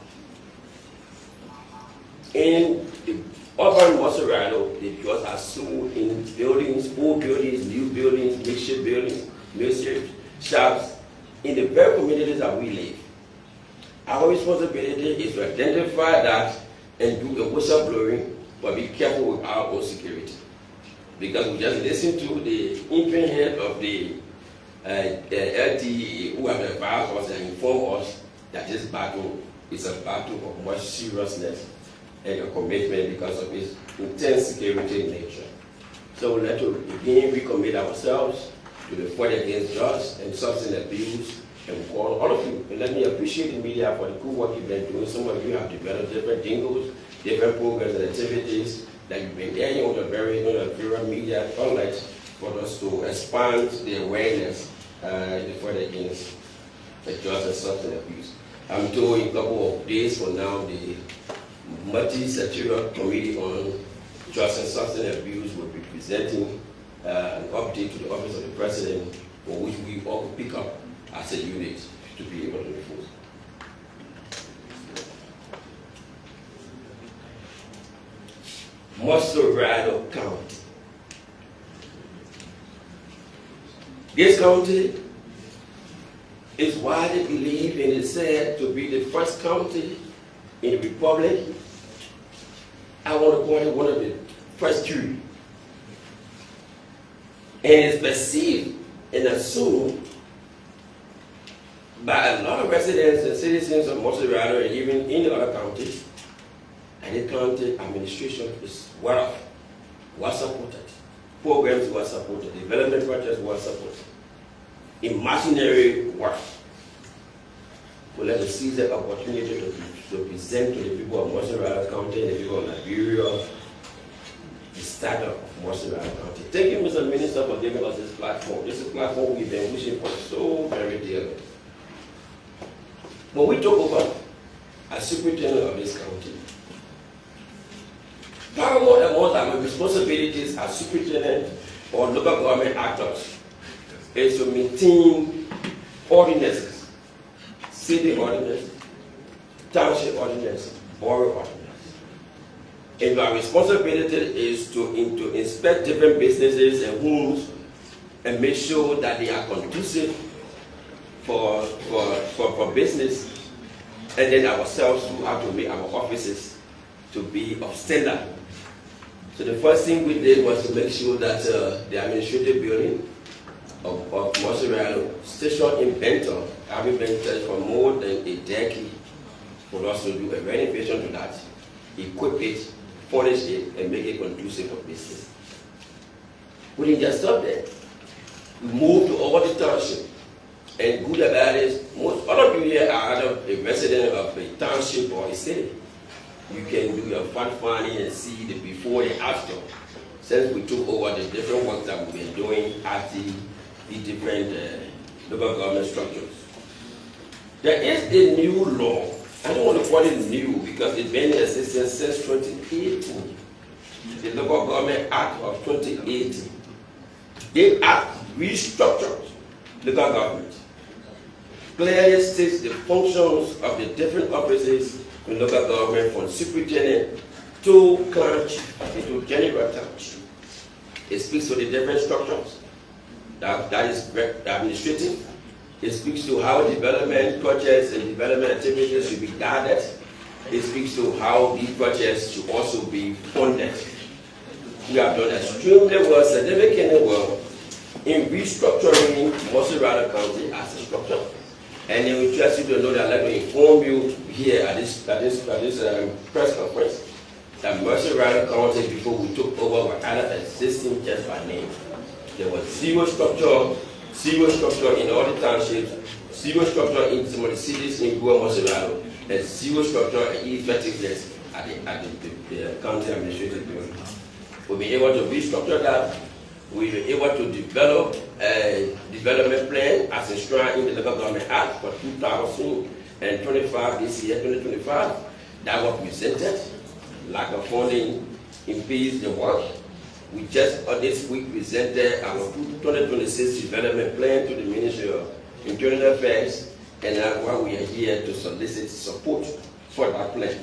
In the urban Montserrado, the drugs are sold in buildings, old buildings, new buildings, makeshift buildings, makeshift shops, in the very communities that we live. Our responsibility is to identify that and do a whistleblowing, but be careful with our own security. Because we just listened to the interim head of the LTE who have advised us and informed us that this battle is a battle of much seriousness and a commitment because of its intense security nature. So we let to again recommit ourselves to the fight against drugs and substance abuse, and call all of you, and let me appreciate the media for the good work you've been doing. Some of you have developed different jingles, different programs and activities that you've been airing on the various media outlets for us to expand the awareness in the fight against the drugs and substance abuse. I'm told in a couple of days from now, the multi-sectorial committee on drugs and substance abuse will be presenting an update to the office of the president, for which we all pick up as a unit to be able to enforce. Montserrado County. This county is widely believed and is said to be the first county in the Republic. I want to call it one of the first three. And it's perceived and assumed by a lot of residents and citizens of Montserrado and even in the other counties, and the county administration is well supported. Programs were supported, development projects were supported. Imaginary work. We let us seize the opportunity to present to the people of Montserrado County and the people of Liberia the status of Montserrado County. Thank you, Mr. Minister, for giving us this platform. This is a platform we've been wishing for so very dearly. When we took over as superintendent of this county, paramount among our responsibilities as superintendent or local government actors is to maintain ordinances, city ordinance, township ordinance, borough ordinance. And our responsibility is to inspect different businesses and homes and make sure that they are conducive for business, and then ourselves who have to make our offices to be of standard. So the first thing we did was to make sure that the administrative building of Montserrado Station in Benton, having been touched for more than a decade, for us to do a renovation to that, equip it, furnish it, and make it conducive for business. We didn't just stop there. We moved to all the township. And good about it, most all of you here are either a resident of a township or a city. You can do your fact finding and see the before and after. Since we took over the different work that we've been doing at the different local government structures. There is a new law. I don't want to call it new because it's been in existence since 2018. The Local Government Act of 2018. The act restructured local government. Clearly states the functions of the different offices in local government, from superintendent to clan chief, to general town chief. It speaks to the different structures. That is administrative. It speaks to how development projects and development activities should be guided. It speaks to how these projects should also be funded. We have done extremely well, significantly well, in restructuring Montserrado County as a structure. And it will interest you to know that I'd like to inform you here at this press conference that Montserrado County, before we took over, were either existing just by name. There was zero structure in all the townships, zero structure in some of the cities in Montserrado, and zero structure and effectiveness at the county administrative bureau. We've been able to restructure that. We were able to develop a development plan as enshrined in the Local Government Act for 2025, this year, 2025. That was presented. Lack of funding impedes the work. We just this week presented our 2026 development plan to the Ministry of Internal Affairs, and that's why we are here to solicit support for that plan.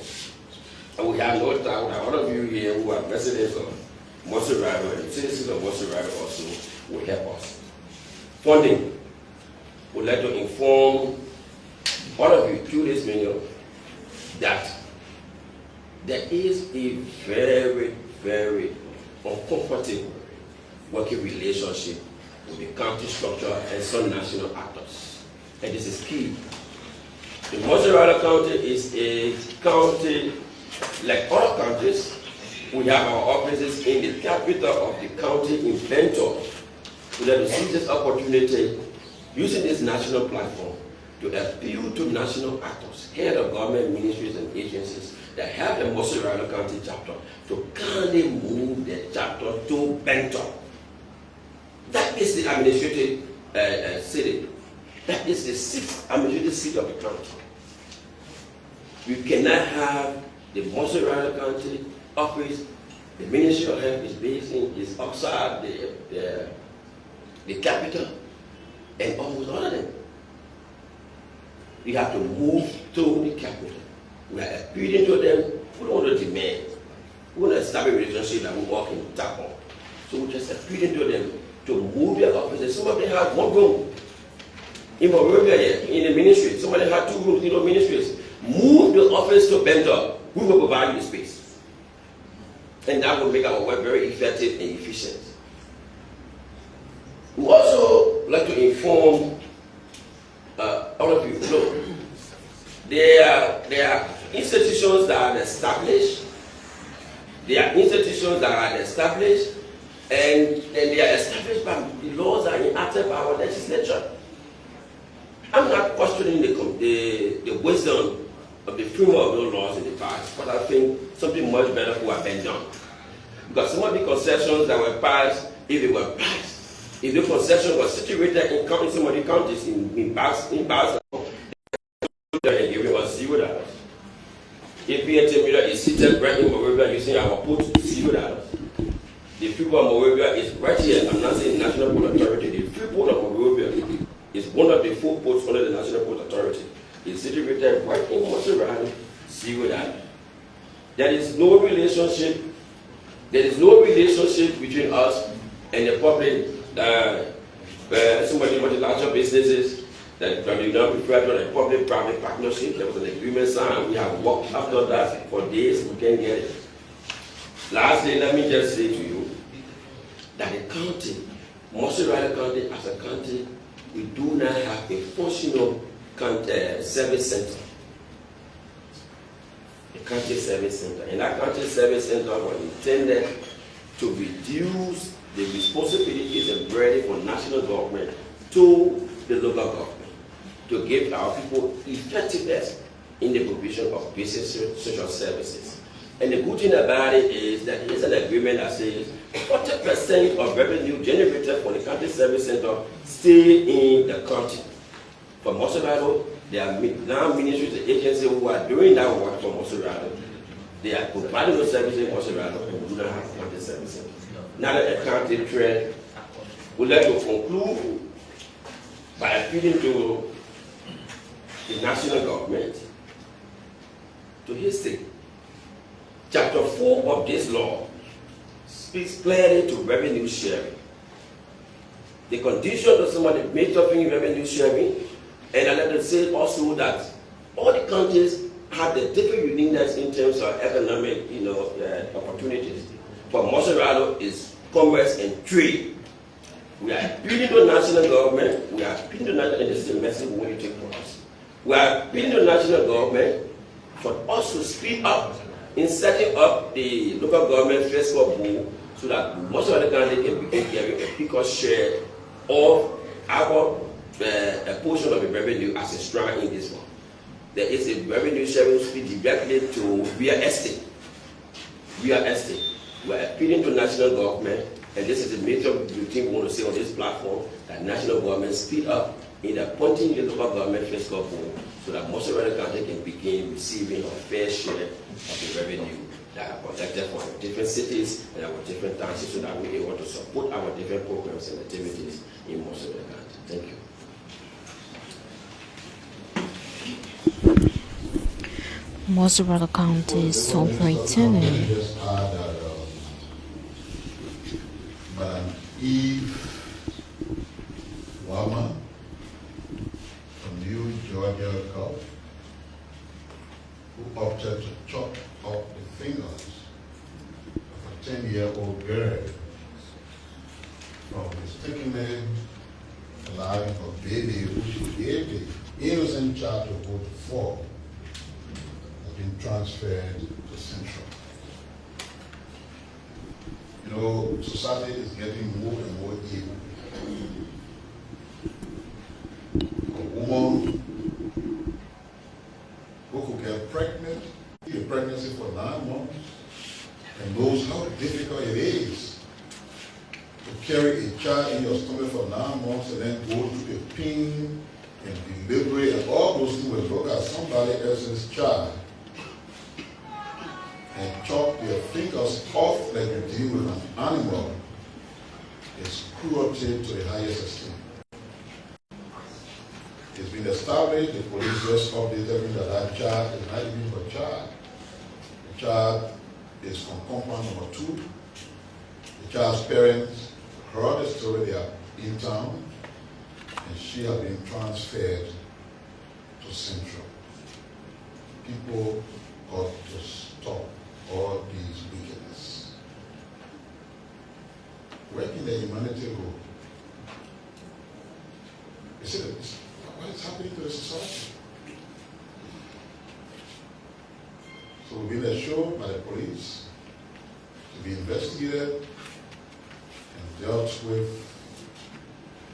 And we have no doubt that all of you here who are residents of Montserrado and citizens of Montserrado also will help us. Funding. We'd like to inform all of you through this video that there is a very, very uncomfortable working relationship with the county structure and some national actors. And this is key. The Montserrado County is a county like other counties. We have our offices in the capital of the county in Bento. We have to seize this opportunity using this national platform to appeal to national actors, head of government ministries and agencies that have the Montserrado County chapter to kindly move the chapter to Bento. That is the administrative city. That is the sixth administrative seat of the county. We cannot have the Montserrado County office. The Ministry of Health is outside the capital, and almost all of them. We have to move to the capital. We are appealing to them. We don't want to demand. We want to establish a relationship that we walk in tap on. So we're just appealing to them to move their offices. Some of them have one room in Liberia, in the ministry. Somebody had 2 rooms in the ministries. Move the office to Bento. We will provide you the space. And that will make our work very effective and efficient. We also like to inform all of you, look, there are institutions that are established. There are institutions that are established, and they are established by the laws that are enacted by our legislature. I'm not questioning the wisdom of the framework of those laws in the past, but I think something much better could have been done. Because some of the concessions that were passed, if they were passed, if the concession was situated in some of the counties in Basel, it was $0. If PNT is seated right in Moravia using our port, $0. The people of Moravia is right here. I'm not saying National Port Authority. The free port of Moravia is one of the 4 ports under the National Port Authority. It's situated right in Montserrado, $0. There is no relationship. There is no relationship between us and the public. Somebody with larger businesses that do not refer to a public-private partnership. There was an agreement signed. We have worked after that for days. We can't get it. Lastly, let me just say to you that the county, Montserrado County as a county, we do not have a functional service center. A county service center. And that county service center was intended to reduce the responsibilities and burden for national government to the local government. to give our people effectiveness in the provision of basic social services. And the good thing about it is that it's an agreement that says 40% of revenue generated from the county service center stay in the county. For Montserrado, there are now ministries and agencies who are doing that work for Montserrado. They are providing those services in Montserrado, and we do not have county services. Now that the county trend, we'd like to conclude by appealing to the national government to history. Chapter 4 of this law speaks clearly to revenue sharing. The conditions of some of the major things revenue sharing, and I like to say also that all the countries have the different uniqueness in terms of economic, opportunities. For Montserrado is commerce and trade. We are appealing to the national government. We are appealing to the national, and this is a message we want to take for us. We are appealing to the national government for us to speed up in setting up the local government fiscal pool so that Montserrado County can begin getting a bigger share of our a portion of the revenue as a strand in this one. There is a revenue sharing speed directly to real estate. Real estate. We are appealing to national government, and this is a major thing we want to say on this platform, that national government speed up in appointing the local government fiscal pool so that Montserrado County can begin receiving a fair share of the revenue that are collected from our different cities and our different townships so that we are able to support our different programs and activities in Montserrado County. Thank you. Montserrado County Superintendent. Let me just add that Madam Eve Wama from New Georgia Gulf, who opted to chop off the fingers of a 10-year-old girl from mistakenly allowing her baby, who she gave the innocent child to vote for, been transferred to Central. You know, society is getting more and more evil. A woman who could get pregnant, a pregnancy for 9 months, and knows how difficult it is to carry a child in your stomach for 9 months and then go through a pain and delivery and all those things will look at somebody else's child and chop their fingers off like you deal with an animal is cruelty to the highest extent. It's been established, the police just updated me that that child is not even a child. The child is from compound number 2. The child's parents heard the story, they are in town, and she has been transferred to Central. People got to stop all these wickedness. Where can the humanity go? You see, what is happening to the society? So we've been assured by the police to be investigated and dealt with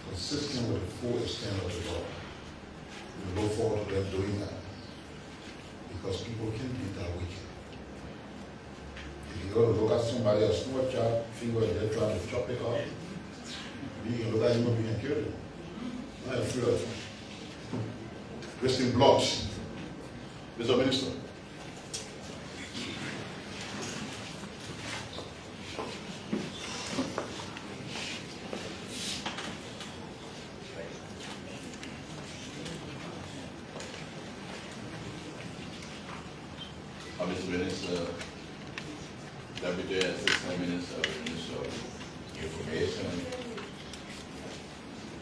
consistent with the full extent of the law. We look forward to them doing that because people can be that wicked. If you go to look at somebody, a small child, finger, and they're trying to chop it off, you can look at him and kill him. Not afraid of him. Wasting blood. Mr. Minister. Mr. Minister, Deputy Assistant Minister of Information,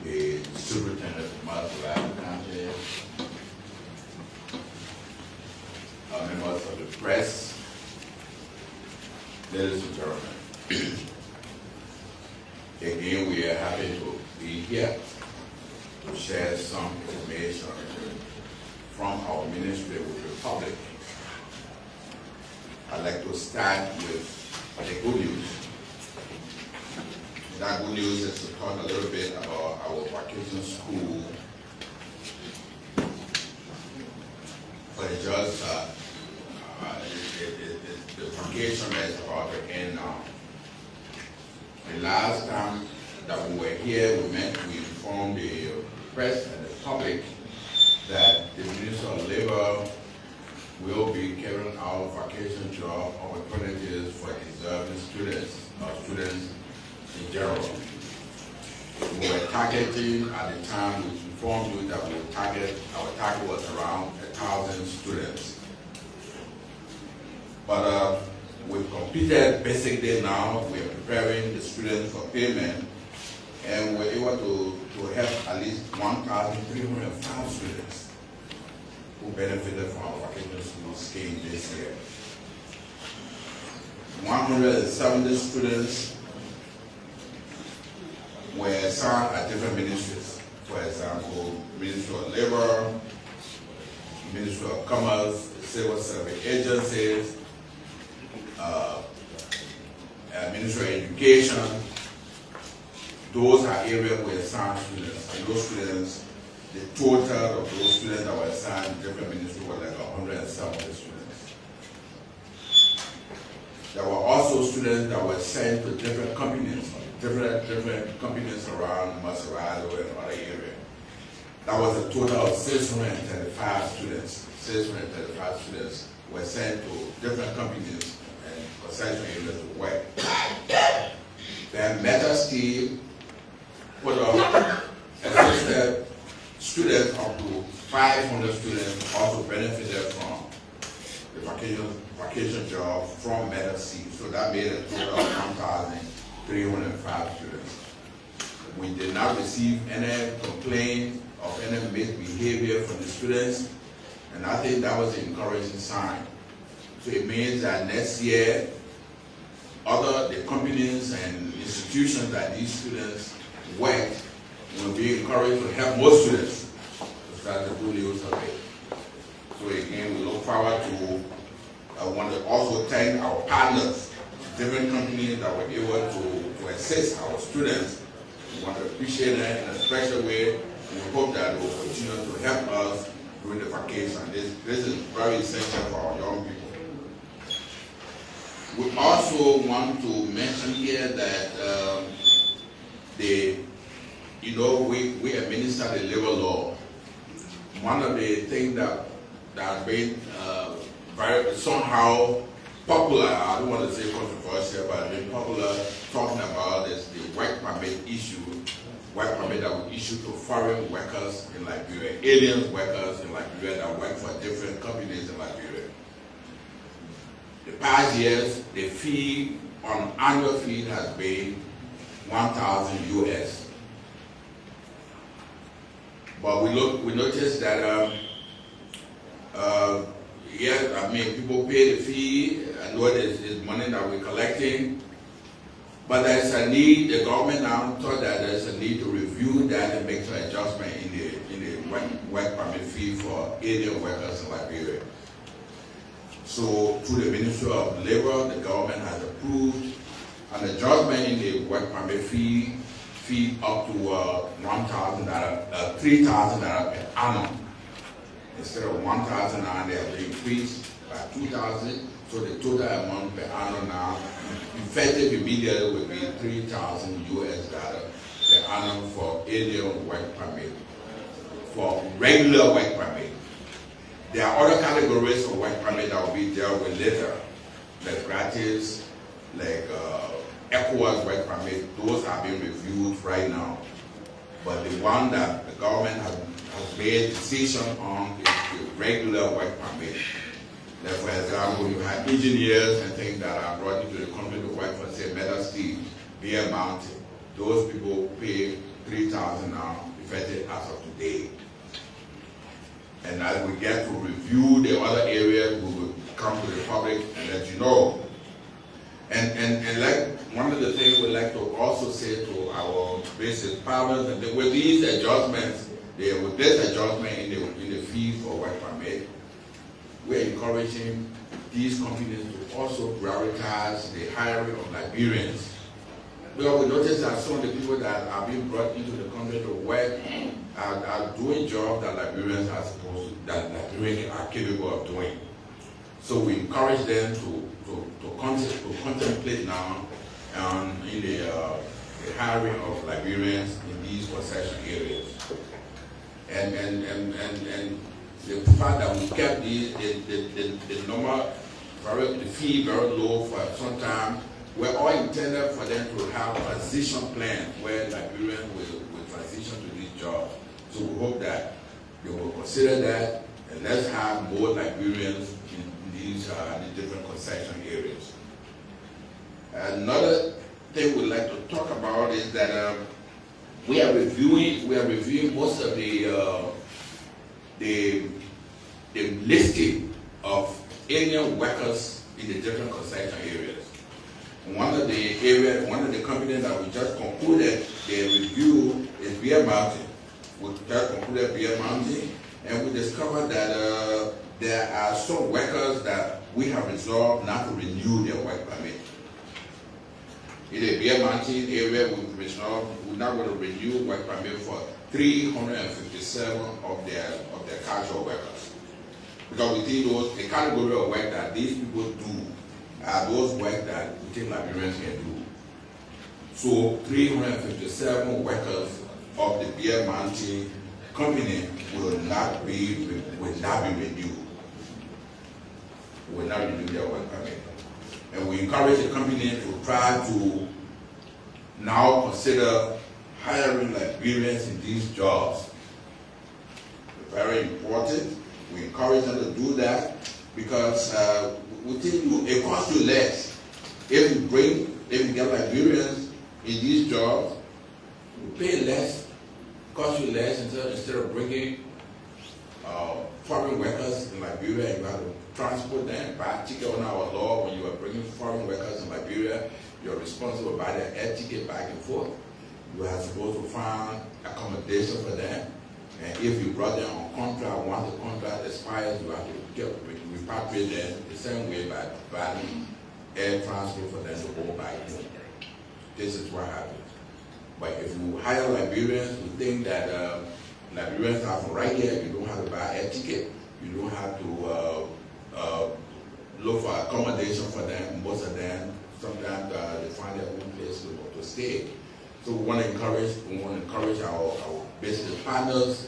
the Superintendent of Montserrado County, members of the press, ladies and gentlemen. Again, we are happy to be here to share some information from our ministry with the public. I'd like to start with the good news. That good news is to talk a little bit about our vacation school vacation that is about to end now. The last time that we were here, we informed the press and the public that the Minister of Labor will be carrying out vacation job opportunities for deserving students or students in general. We were targeting, at the time we informed you that our target was around 1,000 students. But we've completed basic day now. We are preparing the students for payment, and we're able to help at least 1,305 students who benefited from our vacation school scheme this year. 170 students were assigned at different ministries. For example, Ministry of Labor, Ministry of Commerce, Civil Service Agencies, Ministry of Education. Those are areas where assigned students, and those students, the total of those students that were assigned to different ministries were like 170 students. There were also students that were sent to different companies, different companies around Montserrado and other areas. That was a total of 635 students. 635 students were sent to different companies and concession areas to work. Then Meta Steve put up assisted students, up to 500 students also benefited from the vacation job from Meta Steve. So that made a total of 1,305 students. We did not receive any complaint of any misbehavior from the students, and I think that was an encouraging sign. So it means that next year, the companies and institutions that these students work will be encouraged to help more students to start the good news of it. So again, we look forward to, I want to also thank our partners, different companies that were able to assist our students. We want to appreciate that in a special way. We hope that they will continue to help us during the vacation. This is very essential for our young people. We also want to mention here that we administer the labor law. One of the things that has been very somehow popular, I don't want to say controversial, but been popular talking about is the work permit issue. Work permit that we issue to foreign workers in Liberia, alien workers in Liberia that work for different companies in Liberia. The past years, the fee on annual fee has been $1,000 US. But we noticed that people pay the fee. I know it's money that we're collecting, but there's a need. The government now thought that there's a need to review that and make some adjustment in the work permit fee for alien workers in Liberia. So through the Ministry of Labor, the government has approved an adjustment in the work permit fee up to $1,000, $3,000 per annum. Instead of $1,000, they have increased by $2,000. So the total amount per annum now, effective immediately, will be $3,000 US per annum for alien work permit, for regular work permit. There are other categories of work permit that will be dealt with later, like gratis, like ECOWAS work permit. Those are being reviewed right now. But the one that the government has made a decision on is the regular work permit. Like for example, you have engineers and things that are brought into the country to work for, say, Metal Steel, Beer Mountain. Those people pay $3,000 now, effective as of today. And as we get to review the other areas, we will come to the public and let you know. And like one of the things we like to also say to our basic partners, and with these adjustments, with this adjustment in the fee for work permit, we're encouraging these companies to also prioritize the hiring of Liberians. Because we notice that some of the people that are being brought into the country to work are doing jobs that Liberians are supposed to, that Liberians are capable of doing. So we encourage them to contemplate now in the hiring of Liberians in these concession areas. And the fact that we kept the number, the fee very low for some time, we're all intended for them to have a transition plan where Liberians will transition to these jobs. So we hope that they will consider that, and let's have more Liberians in these different concession areas. Another thing we'd like to talk about is that we are reviewing most of the listing of alien workers in the different concession areas. One of the companies that we just concluded the review is Beer Mountain. We just concluded Beer Mountain, and we discovered that there are some workers that we have resolved not to renew their work permit. In the Beer Mountain area, we've resolved we're not going to renew work permit for 357 of their casual workers, because we think the category of work that these people do are those work that we think Liberians can do. So 357 workers of the Beer Mountain company will not be renewed. Will not renew their work permit. And we encourage the company to try to now consider hiring Liberians in these jobs. Very important. We encourage them to do that because we think it costs you less. If you get Liberians in these jobs, you pay less, cost you less instead of bringing foreign workers in Liberia. You have to transport them, buy a ticket on our law. When you are bringing foreign workers in Liberia, you're responsible to buy their air ticket back and forth. You are supposed to find accommodation for them. And if you brought them on contract, once the contract expires, you have to repatriate them the same way by buying air transport for them to go back home. This is what happens. But if you hire Liberians, you think that Liberians are from right here, you don't have to buy air ticket, you don't have to look for accommodation for them. Most of them, sometimes they find their own place to stay. So we want to encourage our business partners,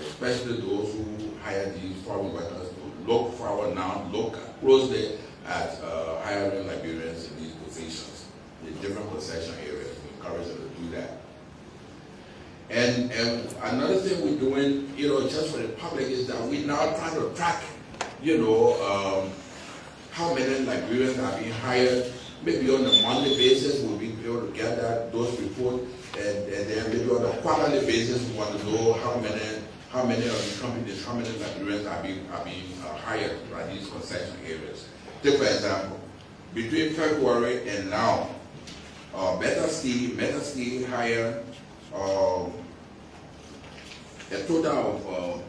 especially those who hire these foreign workers, to look forward now, look closely at hiring Liberians in these positions, in different concession areas. We encourage them to do that. And another thing we're doing, just for the public, is that we're now trying to track, how many Liberians are being hired. Maybe on a monthly basis, we'll be able to get those reports, and then maybe on a quarterly basis, we want to know how many of the companies, how many Liberians are being hired by these concession areas. Take for example, between February and now, Meta Steel hired a total of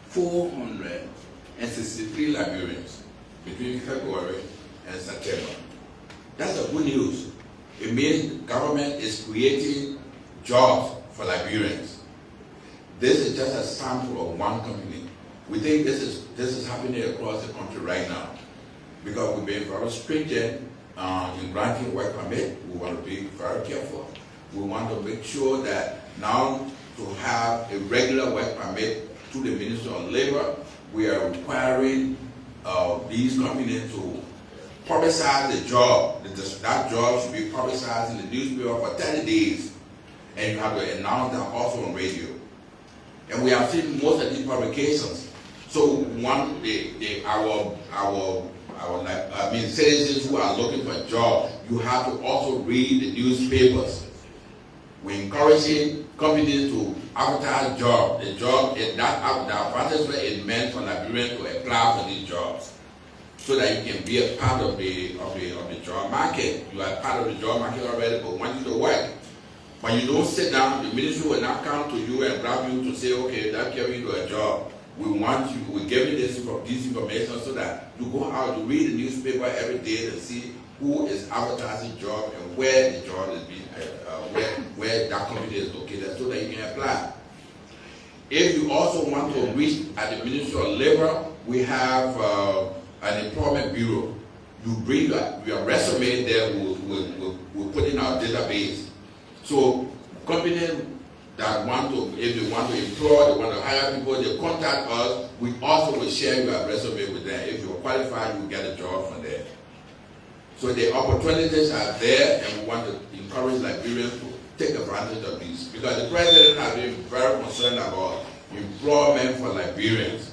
463 Liberians between February and September. That's the good news. It means the government is creating jobs for Liberians. This is just a sample of one company. We think this is happening across the country right now, because we've been very stringent in granting work permit. We want to be very careful. We want to make sure that now to have a regular work permit to the Ministry of Labor, we are requiring these companies to publicize the job. That job should be publicized in the newspaper for 30 days, and you have to announce that also on radio. And we have seen most of these publications. So citizens who are looking for a job, you have to also read the newspapers. We're encouraging companies to advertise jobs. The advertisement is meant for Liberians to apply for these jobs, so that you can be a part of the job market. You are part of the job market already, but want you to work. But you don't sit down, the ministry will not come to you and grab you to say, okay, that carry you to a job. We want you, we give you this information so that you go out to read the newspaper every day to see who is advertising job and where the job is being, where that company is located, so that you can apply. If you also want to reach at the Ministry of Labor, we have an employment bureau. You bring your resume there, we'll put in our database. So companies that want to, if they want to employ, they want to hire people, they contact us. We also will share your resume with them. If you're qualified, you get a job from there. So the opportunities are there, and we want to encourage Liberians to take advantage of these. Because the president has been very concerned about employment for Liberians.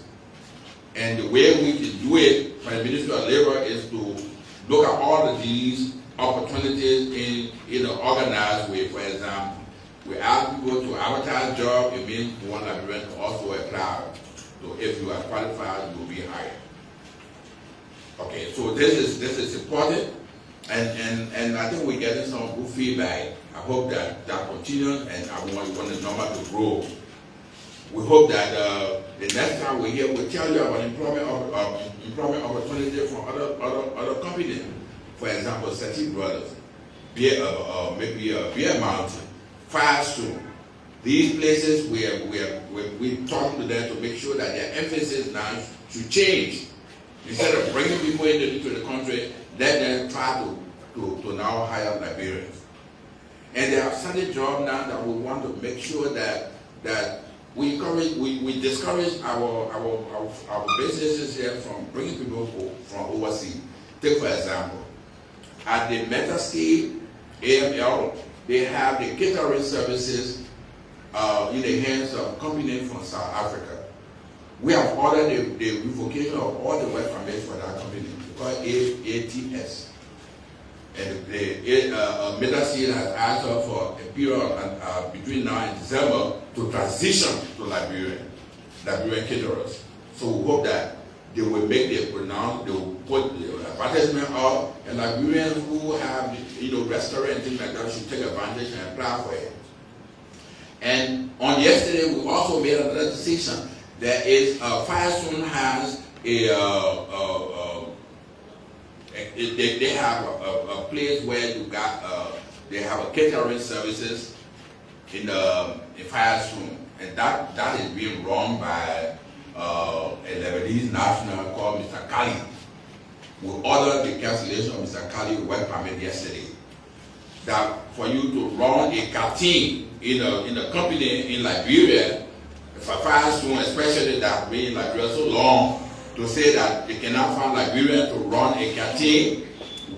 And the way we can do it for the Ministry of Labor is to look at all of these opportunities in an organized way. For example, we ask people to advertise jobs. It means we want Liberians to also apply. So if you are qualified, you will be hired. Okay, so this is important, and I think we're getting some good feedback. I hope that continues, and I want the number to grow. We hope that the next time we're here, we'll tell you about employment opportunities from other companies. For example, Seti Brothers, maybe Beer Mountain, Firestone. These places we're talking to them to make sure that their emphasis now should change. Instead of bringing people into the country, let them try to now hire Liberians. And there are certain jobs now that we want to make sure that we encourage, we discourage our businesses here from bringing people from overseas. Take for example, at the Meta State AML, they have the catering services in the hands of companies from South Africa. We have ordered the revocation of all the work permits for that company, called ATS. And the Meta State has asked us for a period between now and December to transition to Liberian caterers. So we hope that they will make the pronounce, they will put the advertisement up, and Liberians who have restaurants and things like that should take advantage and apply for it. And on yesterday, we also made another decision. There is Firestone has they have a place where you got they have a catering services in Firestone, and that is being run by a Lebanese national called Mr. Kali. We ordered the cancellation of Mr. Kali's work permit yesterday. That for you to run a canteen in a company in Liberia, for Firestone, especially that been in Liberia so long, to say that they cannot find Liberians to run a canteen,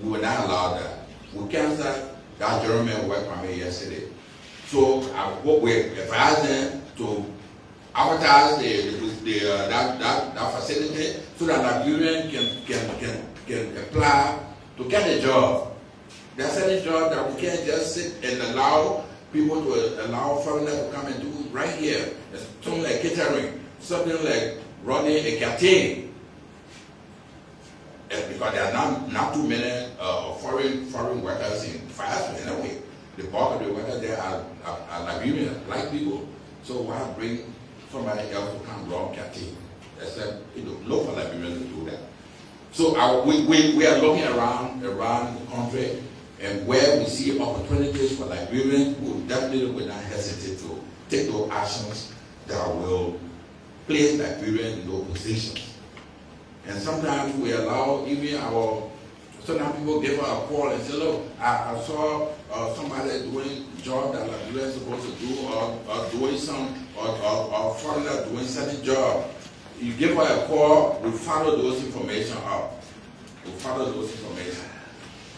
we will not allow that. We canceled that German work permit yesterday. So I hope we advise them to advertise that facility so that Liberians can apply to get a job. There are certain jobs that we can't just sit and allow people to allow foreigners to come and do right here. Something like catering, something like running a canteen. Because there are not too many foreign workers in Firestone anyway. The bulk of the workers there are Liberian, black people. So why bring somebody else to come run canteen? Except look for Liberians to do that. So we are looking around the country, and where we see opportunities for Liberians, we definitely will not hesitate to take those actions that will place Liberians in those positions. And sometimes we allow sometimes people give us a call and say, look, I saw somebody doing a job that Liberians are supposed to do, or doing some, or foreigner doing certain job. You give us a call, we follow those information up. We follow those information.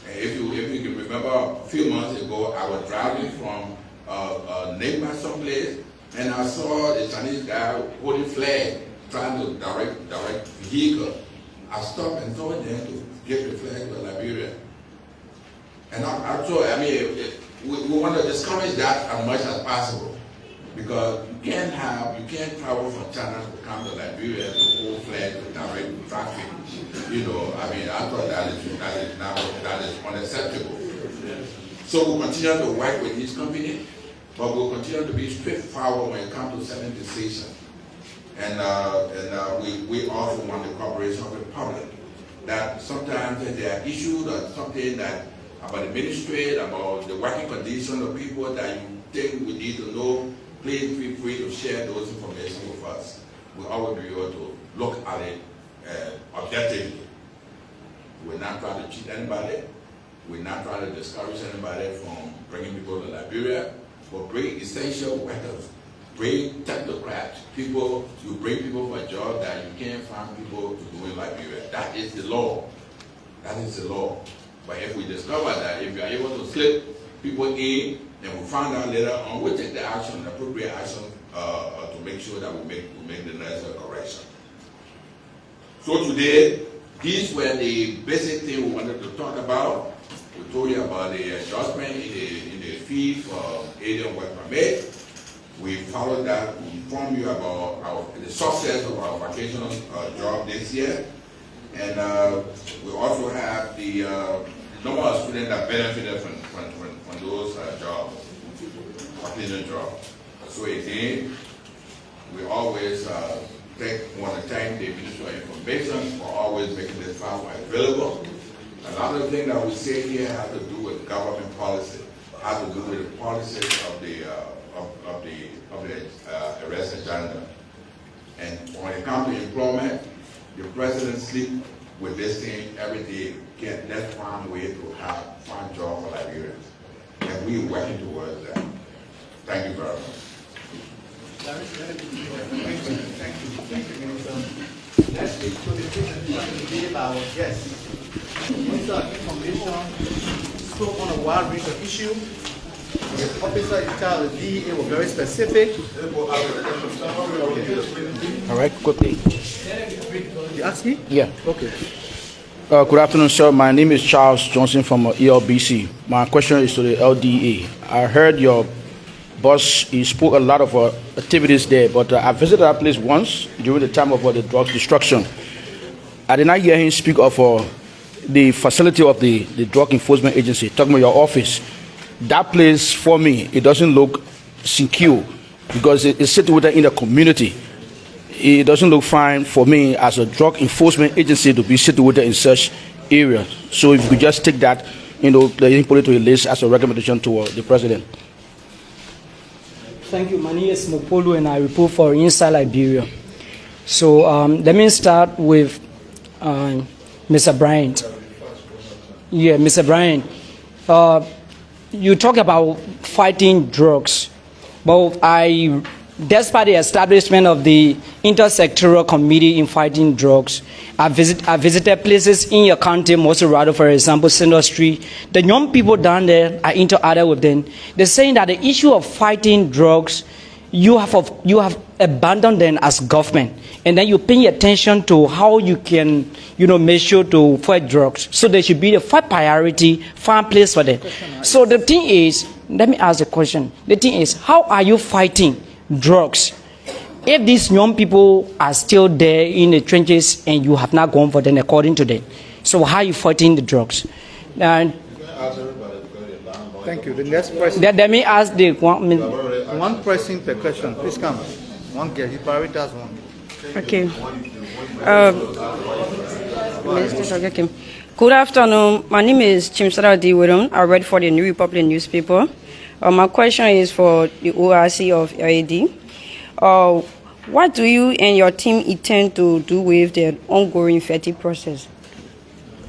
And if you can remember, a few months ago, I was driving from Nigma someplace, and I saw the Chinese guy holding flag, trying to direct vehicle. I stopped and told them to give the flag to Liberia. And we want to discourage that as much as possible, because you can't travel from China to come to Liberia to hold flag to direct traffic. I thought that is unacceptable. So we'll continue to work with this company, but we'll continue to be straightforward when it comes to certain decisions. And we also want the cooperation of the public. That sometimes there are issues or something that about the ministry, about the working conditions of people that you think we need to know, please feel free to share those information with us. We'll always be able to look at it objectively We're not trying to cheat anybody. We're not trying to discourage anybody from bringing people to Liberia, but bring essential workers, bring technocrats, people, you bring people for a job that you can't find people to do in Liberia. That is the law. That is the law. But if we discover that, if you are able to slip people in, and we find out later on, we take the action, the appropriate action, to make sure that we make the necessary correction. So today, these were the basic things we wanted to talk about. We told you about the adjustment in the fee for alien work permit. We followed that. We informed you about the success of our vacation job this year, and we also have the number of students that benefited from those jobs, vacation jobs. So again, we always want to thank the Ministry of Information for always making this file available. Another thing that we say here has to do with government policy, has to do with the policies of the arrest agenda. And when it comes to employment, the president sleeps with this thing every day. Let's find a way to find jobs for Liberians. And we're working towards that. Thank you very much. Thank you, Minister. Let's speak to the presentation we gave our guests. Minister of Information spoke on a wide range of issues. The officer in charge of the DEA was very specific. All right, quickly. You ask me? Yeah. Okay. Good afternoon, sir. My name is Charles Johnson from ELBC. My question is to the LDA. I heard your boss, he spoke a lot of activities there, but I visited that place once during the time of the drugs destruction. I did not hear him speak of the facility of the Drug Enforcement Agency, talking about your office. That place, for me, it doesn't look secure because it's situated in the community. It doesn't look fine for me as a drug enforcement agency to be situated in such areas. So if you could just take that, put it to a list as a recommendation to the president. Thank you. My name is Mopolo and I report for Inside Liberia. So let me start with Mr. Bryant. Yeah, Mr. Bryant. You talk about fighting drugs, but despite the establishment of the intersectoral committee in fighting drugs, I visited places in your county, Montserrado, for example, Center Street. The young people down there, I interact with them. They're saying that the issue of fighting drugs, you have abandoned them as government, and then you pay attention to how you can, make sure to fight drugs. So there should be a first priority, find place for them. So the thing is, let me ask a question. The thing is, how are you fighting drugs if these young people are still there in the trenches and you have not gone for them according to them? So how are you fighting the drugs? And Thank you. The next person. let me ask the One person per question. Please come. One guest. You prioritize one. Okay. Minister, good afternoon. My name is Montserrado County. I read for the New Republic newspaper. My question is for the ORC of AD. What do you and your team intend to do with the ongoing vetting process?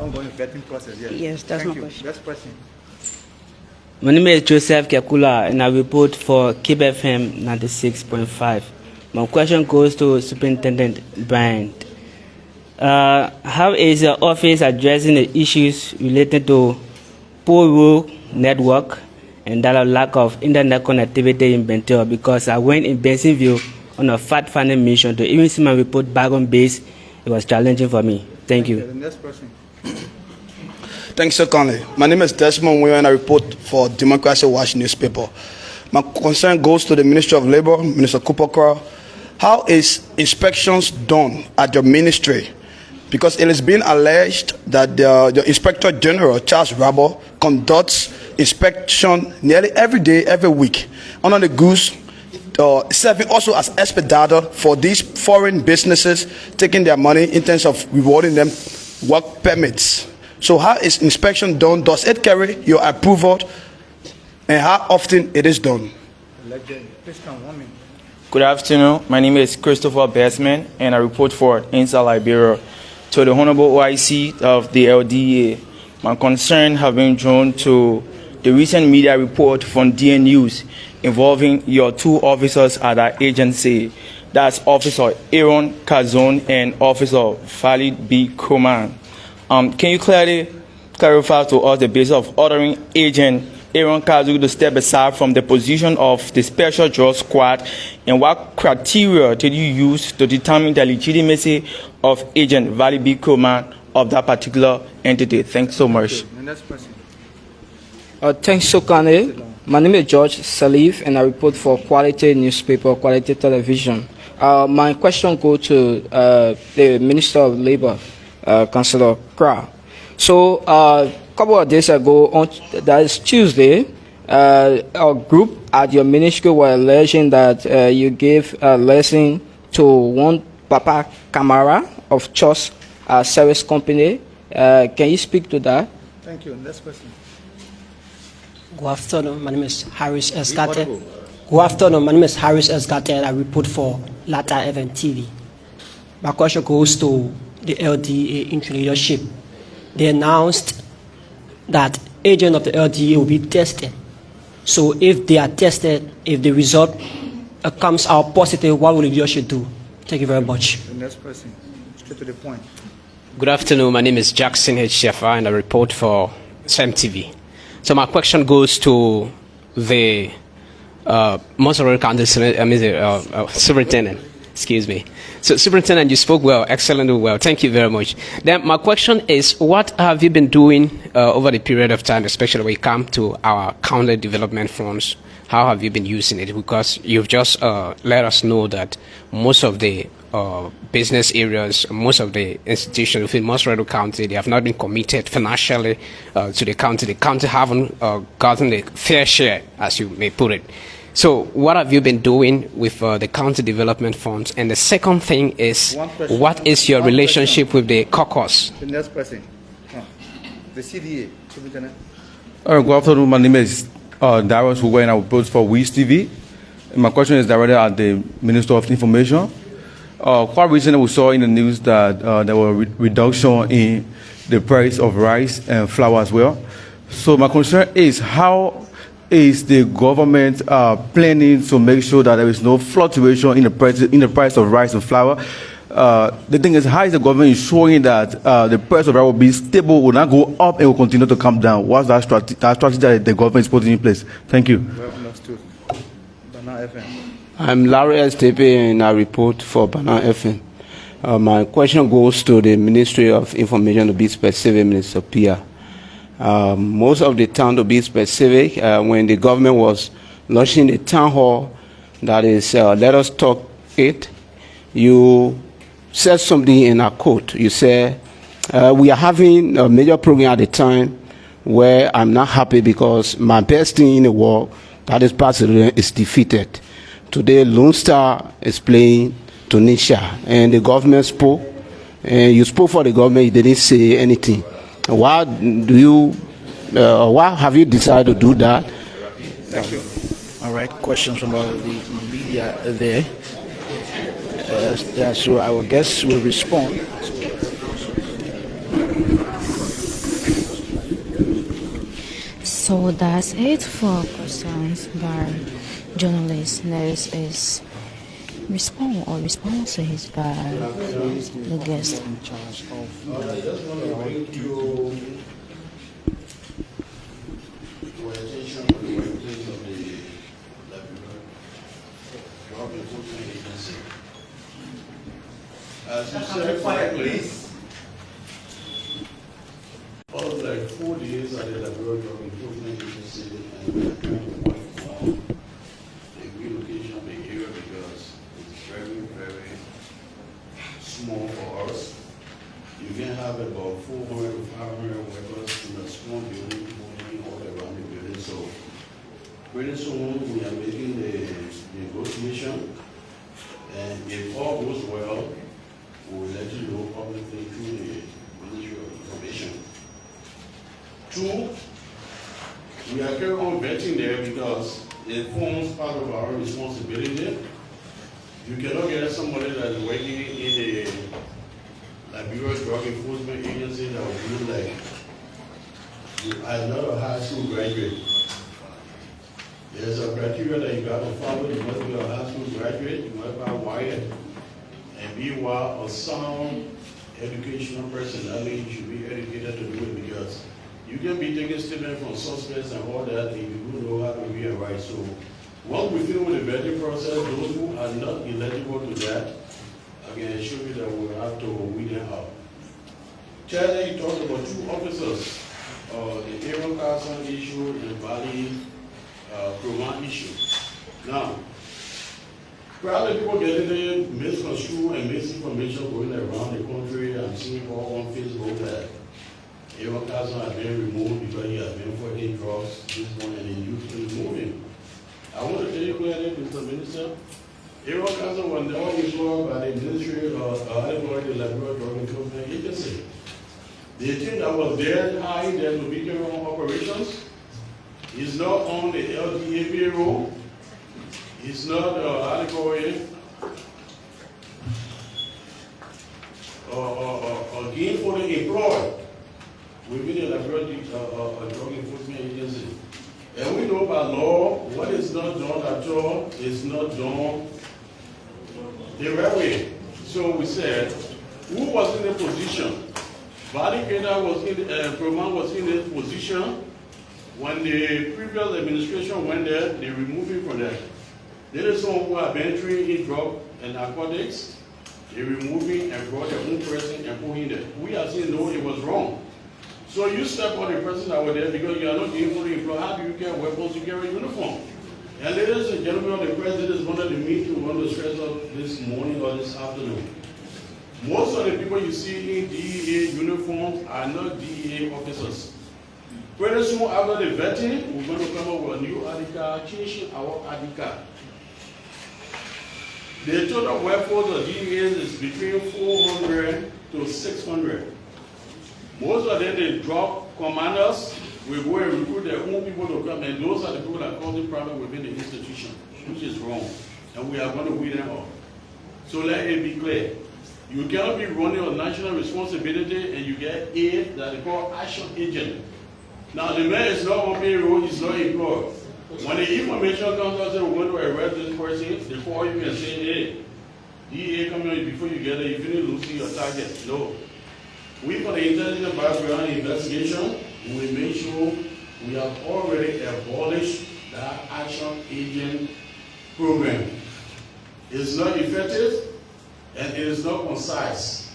Ongoing vetting process, yes. Yes, that's my Thank you. question. Next person. My name is Joseph Kekula and I report for Cape FM 96.5. My question goes to Superintendent Bryant. How is your office addressing the issues related to poor rural network and that lack of internet connectivity in Bentel? Because I went in Bensonville on a fact-finding mission to even see my report back on base. It was challenging for me. Thank you. The next person. Thanks, Sir Conley. My name is Desmond Weir and I report for Democracy Watch newspaper. My concern goes to the Ministry of Labor, Minister Cooper Carl. How is inspections done at your ministry? Because it has been alleged that the Inspector General, Charles Rabbo, conducts inspection nearly every day, every week, under the goose, serving also as expediter for these foreign businesses, taking their money in terms of rewarding them work permits. So how is inspection done? Does it carry your approval? And how often it is done? Please come, 1 minute. Good afternoon. My name is Christopher Bassman and I report for Inside Liberia. to the Honorable OIC of the LDA. My concern have been drawn to the recent media report from DN News involving your two officers at that agency. That's Officer Aaron Kazon and Officer Khalid B. Kroman. Can you clarify to us the basis of ordering Agent Aaron Kazoo to step aside from the position of the Special Drug Squad, and what criteria did you use to determine the legitimacy of Agent Khalid B. Kroman of that particular entity? Thanks so much. Thanks so kindly. My name is George Salif, and I report for Quality Newspaper, Quality Television. My question goes to the Minister of Labor, Councillor Kra. So, a couple of days ago, that is Tuesday, a group at your ministry were alleging that you gave a lesson to one Papa Kamara of Trust Service Company. Can you speak to that? Thank you. Next question. Good afternoon. My name is Harris S. Gate. Good afternoon. My name is Harris S. Gate, and I report for Lata FM TV. My question goes to the LDA interim leadership. They announced that agents of the LDA will be tested. So if they are tested, if the result comes out positive, what will the leadership do? Thank you very much. The next person, straight to the point. Good afternoon. My name is Jackson H. Shefa, and I report for SAM TV. So my question goes to the Montserrado County Superintendent. Excuse me. So, Superintendent, you spoke well, excellently well. Thank you very much. Then my question is, what have you been doing over the period of time, especially when it comes to our county development funds? How have you been using it? Because you've just let us know that most of the business areas, most of the institutions within Montserrado County, they have not been committed financially to the county. The county haven't gotten a fair share, as you may put it. So what have you been doing with the county development funds? And the second thing is, what is your relationship with the caucus? The next person, the CDA. Good afternoon. My name is Darius Hugo, and I report for WIS TV. And my question is directed at the Minister of Information. Quite recently, we saw in the news that there was a reduction in the price of rice and flour as well. So my concern is, how is the government planning to make sure that there is no fluctuation in the price of rice and flour? The thing is, how is the government ensuring that the price of rice will be stable, will not go up, and will continue to come down? What's that strategy that the government is putting in place? Thank you. Well understood. Bana FM. I'm Larry S. Tepe, and I report for Bana FM. My question goes to the Ministry of Information, to be specific, Minister Pia. Most of the time, to be specific, when the government was launching the town hall, that is, let us talk it, you said something in a quote. You said, we are having a major program at the time where I'm not happy because my best team in the world, that is Barcelona, is defeated. Today, Lone Star is playing Tunisia, and the government spoke, and you spoke for the government, you didn't say anything. Why have you decided to do that? Thank you. All right, questions from the media there. So I will guess we'll respond. So that's it for questions by journalists. Next is responses by the guest. In charge of As you said, please. All like 4 days at the Liberia Drug Enforcement Agency, and we are trying to work on the relocation of the area because it's very, very small for us. You can have about 400 to 500 workers in a small building moving all around the building. So pretty soon we are making the negotiation, and if all goes well, we will let you know publicly through the Ministry of Information. 2, we are carrying on vetting there because it forms part of our responsibility. You cannot get somebody that is working in Liberia Drug Enforcement Agency that will do like, I'm not a high school graduate. There's a criteria that you got to follow. You must be a high school graduate, you must be wired, and be a sound educational personality. You should be educated to do it, because you can be taking statements from suspects and all that, and you don't know how to read and write. So once we finish with the vetting process, those who are not eligible to that, I can assure you that we'll have to weed them out. Chair, you talked about 2 officers, the Aaron Carson issue and the Valley Proman issue. Now, probably people getting the misconstrued and misinformation going around the country. I'm seeing all on Facebook that Aaron Carson has been removed because he has been for drugs this morning, and the youth is moving. I want to tell you clearly, Mr. Minister, Aaron Carson was never employed by the Ministry of the Liberia Drug Enforcement Agency. The team that was there hired them to be carrying on operations is not on the LDA payroll. It's not gainfully employed within the Liberia Drug Enforcement Agency. And we know by law, what is not done at all is not done the right way. So we said, who was in the position? Valley was in Proman was in this position when the previous administration went there. They removed him from there. There is someone who have been trained in drug and narcotics. They removed him and brought their own person and put him there. We are saying no, it was wrong. So you step on the person that were there because you are not gainfully employed. How do you carry weapons? You carry a uniform. And ladies and gentlemen of the president wanted to meet you want to stress out this morning or this afternoon. Most of the people you see in DEA uniforms are not DEA officers. Pretty soon after the vetting, we're going to come up with a new ID card, changing our ID card. The total workforce of DEA is between 400 to 600. Most of them, they drop commanders, we go and recruit their own people to come, and those are the people that cause the problem within the institution, which is wrong. And we are going to weed them out. So let it be clear. You cannot be running on national responsibility and you get aid that they call action agent. Now the man is not on payroll, he's not employed. When the information comes out and we're going to arrest this person, they call you and say, hey, DEA come here before you get there, you finish losing your target. No. We, for the intelligence background investigation, we make sure we have already abolished that action agent program. It's not effective and it is not concise.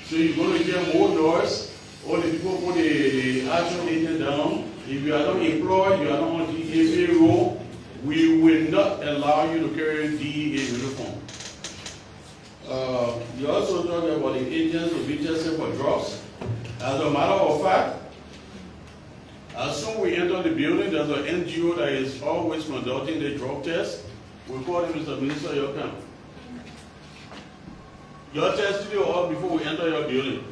So you're going to hear more noise. All the people put the action agent down. If you are not employed, you are not on DEA payroll, we will not allow you to carry DEA uniform. You also talk about the agents to be tested for drugs. As a matter of fact, as soon as we enter the building, there's an NGO that is always conducting the drug test. We call him Mr. Minister, your camp. Your test did all before we enter your building.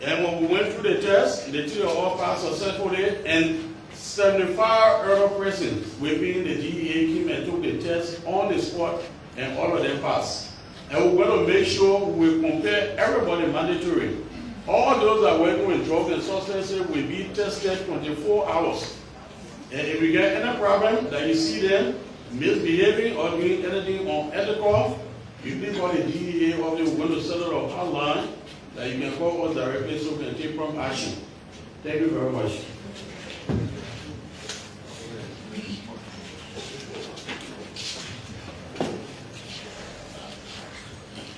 And when we went through the test, the two all passed successfully, and 75 other persons within the DEA came and took the test on the spot, and all of them passed. And we're going to make sure we compare everybody mandatory. All those that are working with drugs and substances will be tested 24 hours. And if we get any problem that you see them misbehaving or doing anything unethical, you can call the DEA office. We're going to set up a hotline that you can call us directly so we can take prompt action. Thank you very much.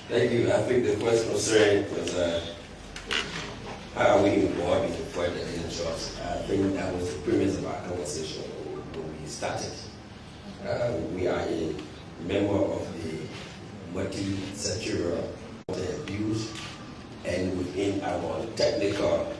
Thank you. I think the first concern was how are we involved in the fight against drugs? I think that was the premise of our conversation when we started. We are a member of the multi-sectoral abuse, and within our technical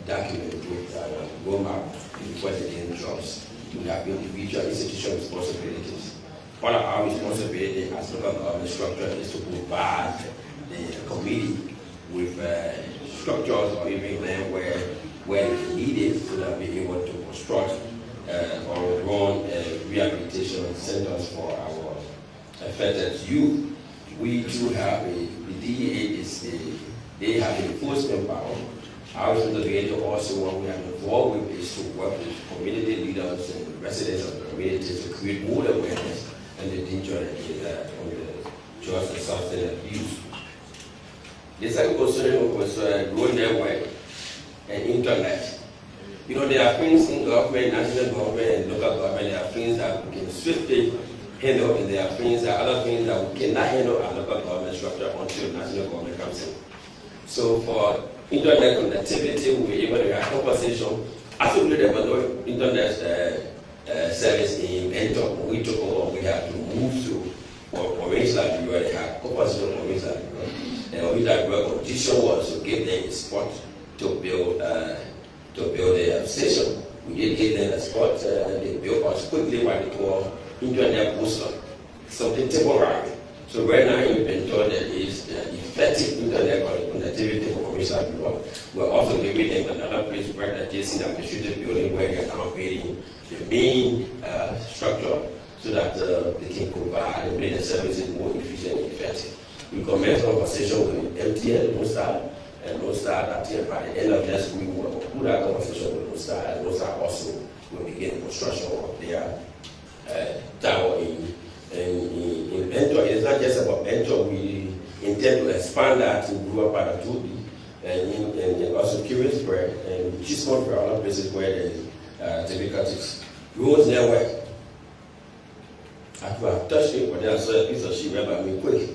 document with our roadmap in fight against drugs, we have individual institutional responsibilities. One of our responsibilities as local government structure is to provide the committee with structures or even land where it's needed so that we're able to construct or run rehabilitation centers for our affected youth. We do have the DEA they have the enforcement power. Our responsibility also, what we are involved with, is to work with community leaders and residents of the communities to create more awareness and the danger that is on the drugs and substance abuse. The second concern was growing network and internet. You know, there are things in government, national government, and local government. There are things that we can swiftly handle, and there are things that other things that we cannot handle at local government structure until national government comes in. So for internet connectivity, we were able to have conversation. Absolutely, there was no internet service in Bento. When we took over, we had to move to Orange Liberia. They had conversation on Orange Liberia. And Orange Liberia condition was to give them a spot to build their station. We did give them a spot. They built us quickly what they call internet booster, something temporary. So right now in Bento, there is effective internet connectivity for commercial people. We're also giving them another place where the JC administrative building where they're accommodating the main structure so that they can provide and make the services more efficient and effective. We commence conversation with MTN, Montserrado, and Montserrado that by the end of this week we will put that conversation with Montserrado, and Montserrado also will begin construction of their tower in Bento. It's not just about Bento. We intend to expand that to Rural Paratudi and also Curiousburg and Chismont for other places where there is difficulties. Roads network. After I've touched it, but there's a piece of sheet by me quick.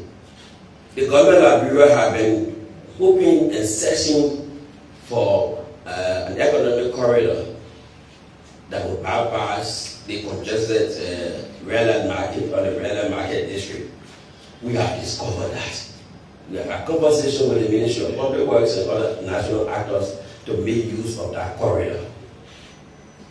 The government of Liberia have been hoping and searching for an economic corridor that will bypass the congested rail market or the rail market district. We have discovered that. We have a conversation with the Ministry of Public Works and other national actors to make use of that corridor.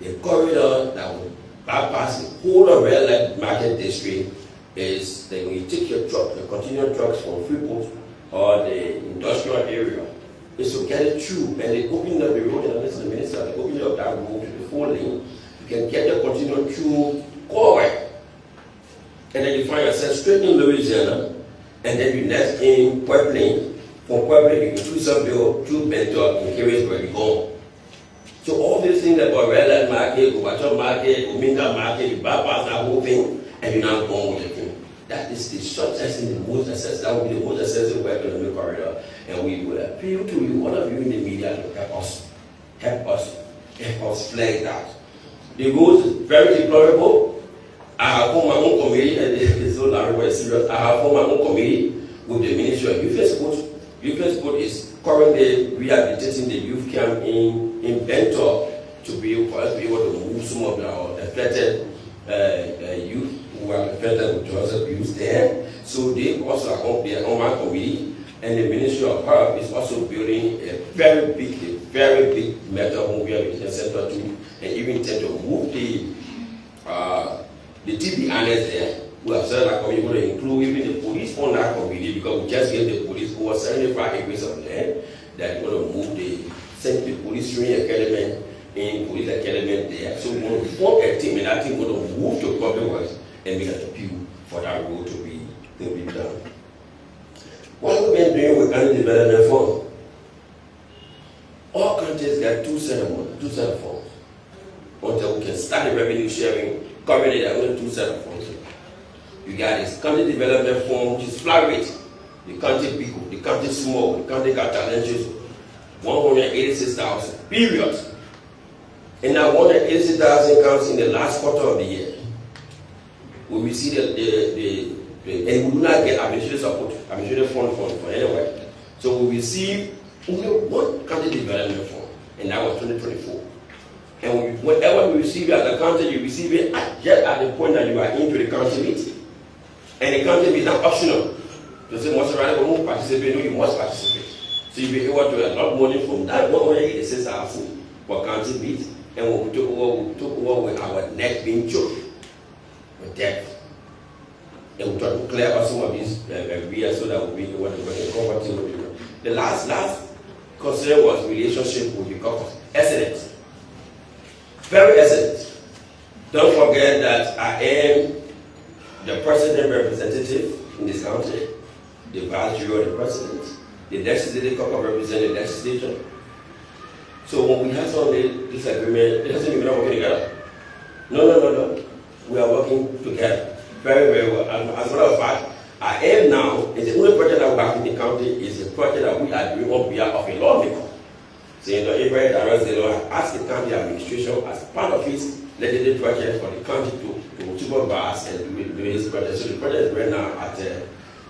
The corridor that will bypass the whole of rail market district is that when you take your truck, the continual trucks from Freeport or the industrial area, is to get it through, and they open up the road, and listen to the minister, they open up that road to the 4 lane. You can get the continual through Corway, and then you find yourself straight in Louisiana, and then you next in Pueblo. From Pueblo, you can through Seville, through Bento, and Curiousburg, you go. So all these things about Red Light Market, Guacho Market, Uminga Market, you bypass that whole thing, and you're not going with the thing. That is the shortest and the most accessible. That will be the most accessible economic corridor. And we will appeal to you, all of you in the media, to help us flag that. The roads is very deplorable. I have formed my own committee, and it's so very serious. I have formed my own committee with the Ministry of Youth Sport. Youth Sport is currently rehabilitating the youth camp in Bento to be able for us to be able to move some of our affected youth who are affected with drugs abuse there. So they also are on my committee, and the Ministry of Health is also building a very big mental home rehabilitation center too, and even intend to move the TB annex there. We have said that we're going to include even the police on that committee because we just gave the police over 75 acres of land that we're going to move the police training academy in police academy there. So we're going to form a team, and that team is going to move to public works and make an appeal for that road to be done. What we've been doing with County Development Fund, all countries get two set of funds. Until we can start the revenue sharing, currently there are only 2 set of funds. You got this county development fund, which is flat rate. The county big, the county small, the county got challenges. 186,000, period. And that 186,000 comes in the last quarter of the year. We will see and we do not get administrative support, administrative fund for anywhere. So we receive only one county development fund, and that was 2024. And whenever we receive it as a county, you receive it just at the point that you are into the county meeting. And the county meeting is not optional. To say Montserrado won't participate, no, you must participate. So you'll be able to allot money from that 186,000 for county meeting. And when we took over with our neck being choked with debt. And we try to clear out some of these areas so that we'll be able to cover to the last concern was relationship with the couples. Excellent. Very excellent. Don't forget that I am the president representative in this country. the vice chair or the president. The legislative caucus represents the legislature. So when we have some disagreement, it doesn't mean we're not working together. No. We are working together very, very well. As a matter of fact, I am now, and the only project that we have in the county is a project that we are doing on behalf of a lawmaker. So every director the law asked the county administration as part of its legislative project for the county to supervise and do this project. So the project is right now at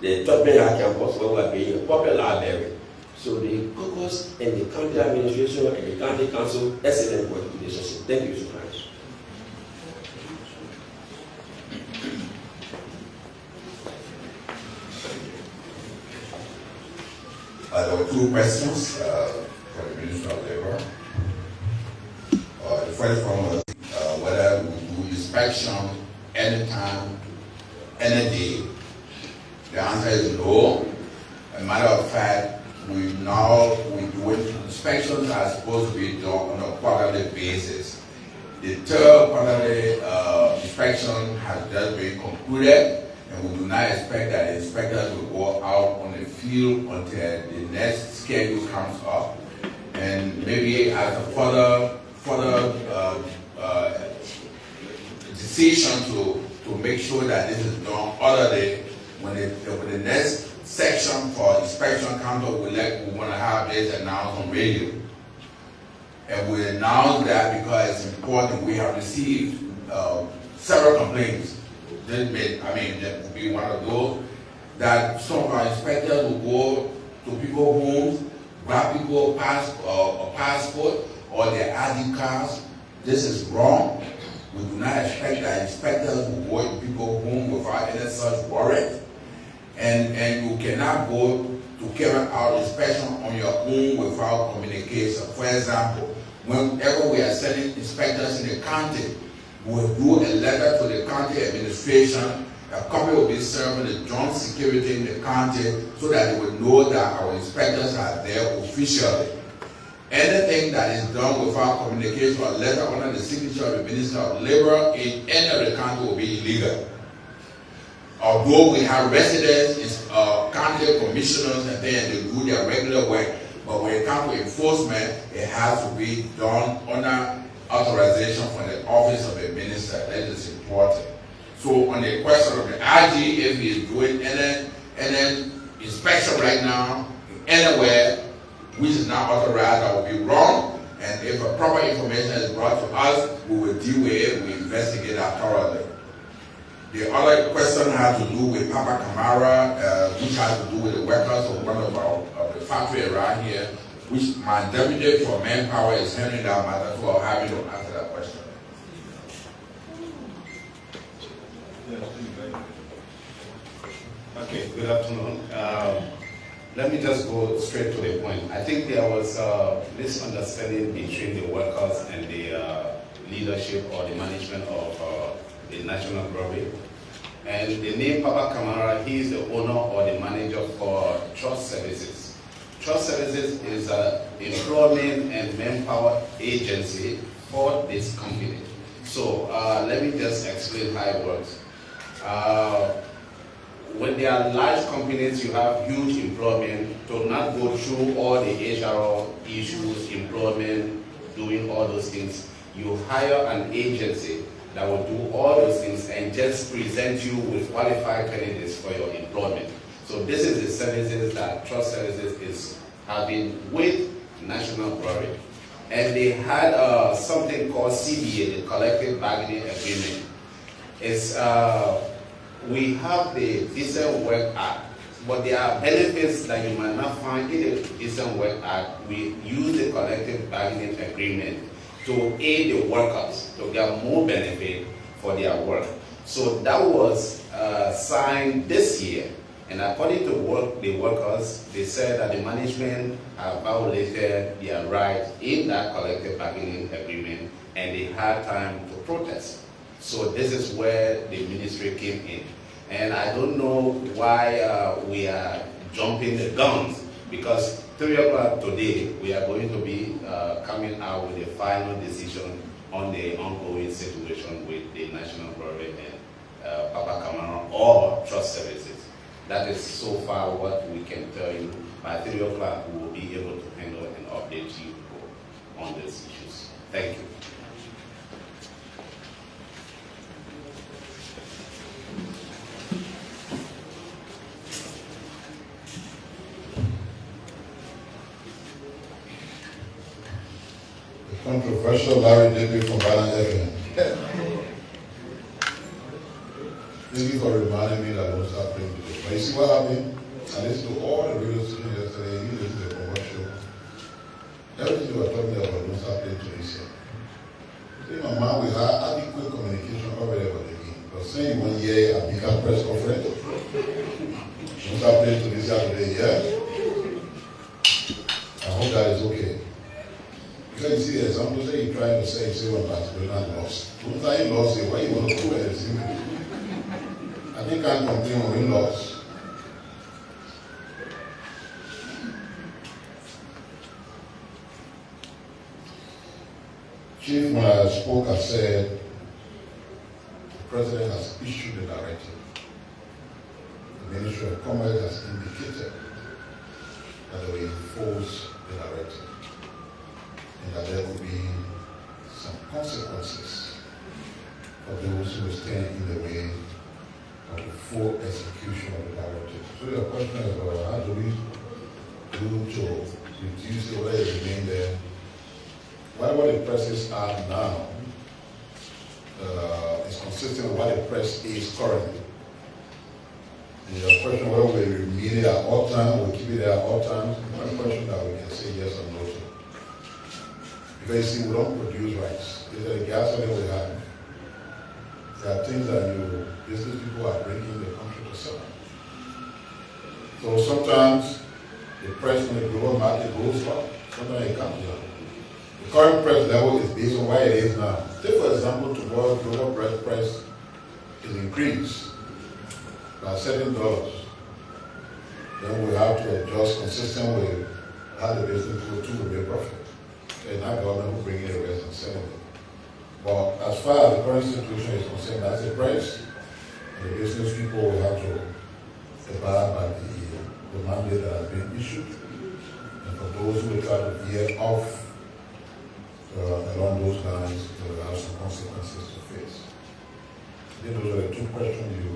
the Tottenham campus where we are being a popular library. So the caucus and the county administration and the county council, excellent work relationship. Thank you so much. There were two questions for the Minister of Labor. The first one was whether we do inspection anytime, any day. The answer is no. As a matter of fact, inspections are supposed to be done on a quarterly basis. The third quarterly inspection has just been concluded, and we do not expect that the inspectors will go out on the field until the next schedule comes up. And maybe as a further decision to make sure that this is done orderly, when the next section for inspection comes up, we want to have this announced on radio. And we announce that because it's important. We have received several complaints. That would be one of those, that some of our inspectors will go to people's homes, grab people passport or their ID cards. This is wrong. We do not expect that inspectors will go to people's homes without any such warrant. And you cannot go to carry out inspection on your own without communication. For example, whenever we are sending inspectors in the county, we will do a letter to the county administration. A copy will be served with the joint security in the county so that they will know that our inspectors are there officially. Anything that is done without communication or letter under the signature of the Minister of Labor in any of the county will be illegal. Although we have residents, county commissioners, and then they do their regular work, but when it comes to enforcement, it has to be done under authorization from the office of the minister. That is important. So on the question of the IG, if he is doing any inspection right now, anywhere, which is not authorized, that will be wrong. And if a proper information is brought to us, we will deal with it, we investigate that thoroughly. The other question had to do with Papa Camara, which has to do with the workers of one of the factory around here, which my deputy for manpower is handling that matter, so I'll have you to answer that question. Okay, good afternoon. Let me just go straight to the point. I think there was a misunderstanding between the workers and the leadership or the management of the National Brewery. And the name Papa Camara, he is the owner or the manager for Trust Services. Trust Services is an employment and manpower agency for this company. So let me just explain how it works. When there are large companies, you have huge employment. To not go through all the HR issues, employment, doing all those things, you hire an agency that will do all those things and just present you with qualified candidates for your employment. So this is the services that Trust Services is having with National Brewery. And they had something called CBA, the Collective Bargaining Agreement. It's, we have the Decent Work Act, but there are benefits that you might not find in the Decent Work Act. We use the Collective Bargaining Agreement to aid the workers to get more benefit for their work. So that was signed this year, and according to the workers, they said that the management have violated their rights in that collective bargaining agreement, and they had time to protest. So this is where the ministry came in. And I don't know why we are jumping the guns, because 3 o'clock today, we are going to be coming out with a final decision on the ongoing situation with the National Brewery and Papa Camara or Trust Services. That is so far what we can tell you. By 3 o'clock, we will be able to handle and update you on these issues. Thank you. Controversial Larry David from Banner FM. Thank you for reminding me that I was happening today. But you see what happened? I listened to all the radio stations yesterday, you listened to the commercial. Everything they were talking about was happening today. See, my man, we had adequate communication already about the game. But saying 1 year at MICAT press conference, what's happening to this Saturday, yeah? I hope that is okay. Because you see the example that you're trying to say when Barcelona lost. Don't I lost it? Why you want to prove it? I think I can't complain when we lost. Chief, when I spoke, I said the President has issued a directive. The Ministry of Commerce has indicated that they will enforce the directive, and that there will be some consequences for those who stand in the way of the full execution of the directive. So your question is, how do we do to reduce the way it remain there? Whatever the presses are now is consistent with what the press is currently. And your question whether we remain it at all times, we keep it there at all times, it's not a question that we can say yes or no to. Because you see, we don't produce rice. These are the gasoline we have. There are things that business people are bringing the country to sell. So sometimes the price on the global market goes up, sometimes it comes down. The current price level is based on where it is now. Take for example, tomorrow global bread price is increased by $7. Then we have to adjust consistent with how the business will to make profit. And our government will bring in the rest and sell it. But as far as the current situation is concerned, that's the price. And the business people will have to abide by the mandate that has been issued. And for those who will try to veer off along those lines, they will have some consequences to face. I think those are the two questions you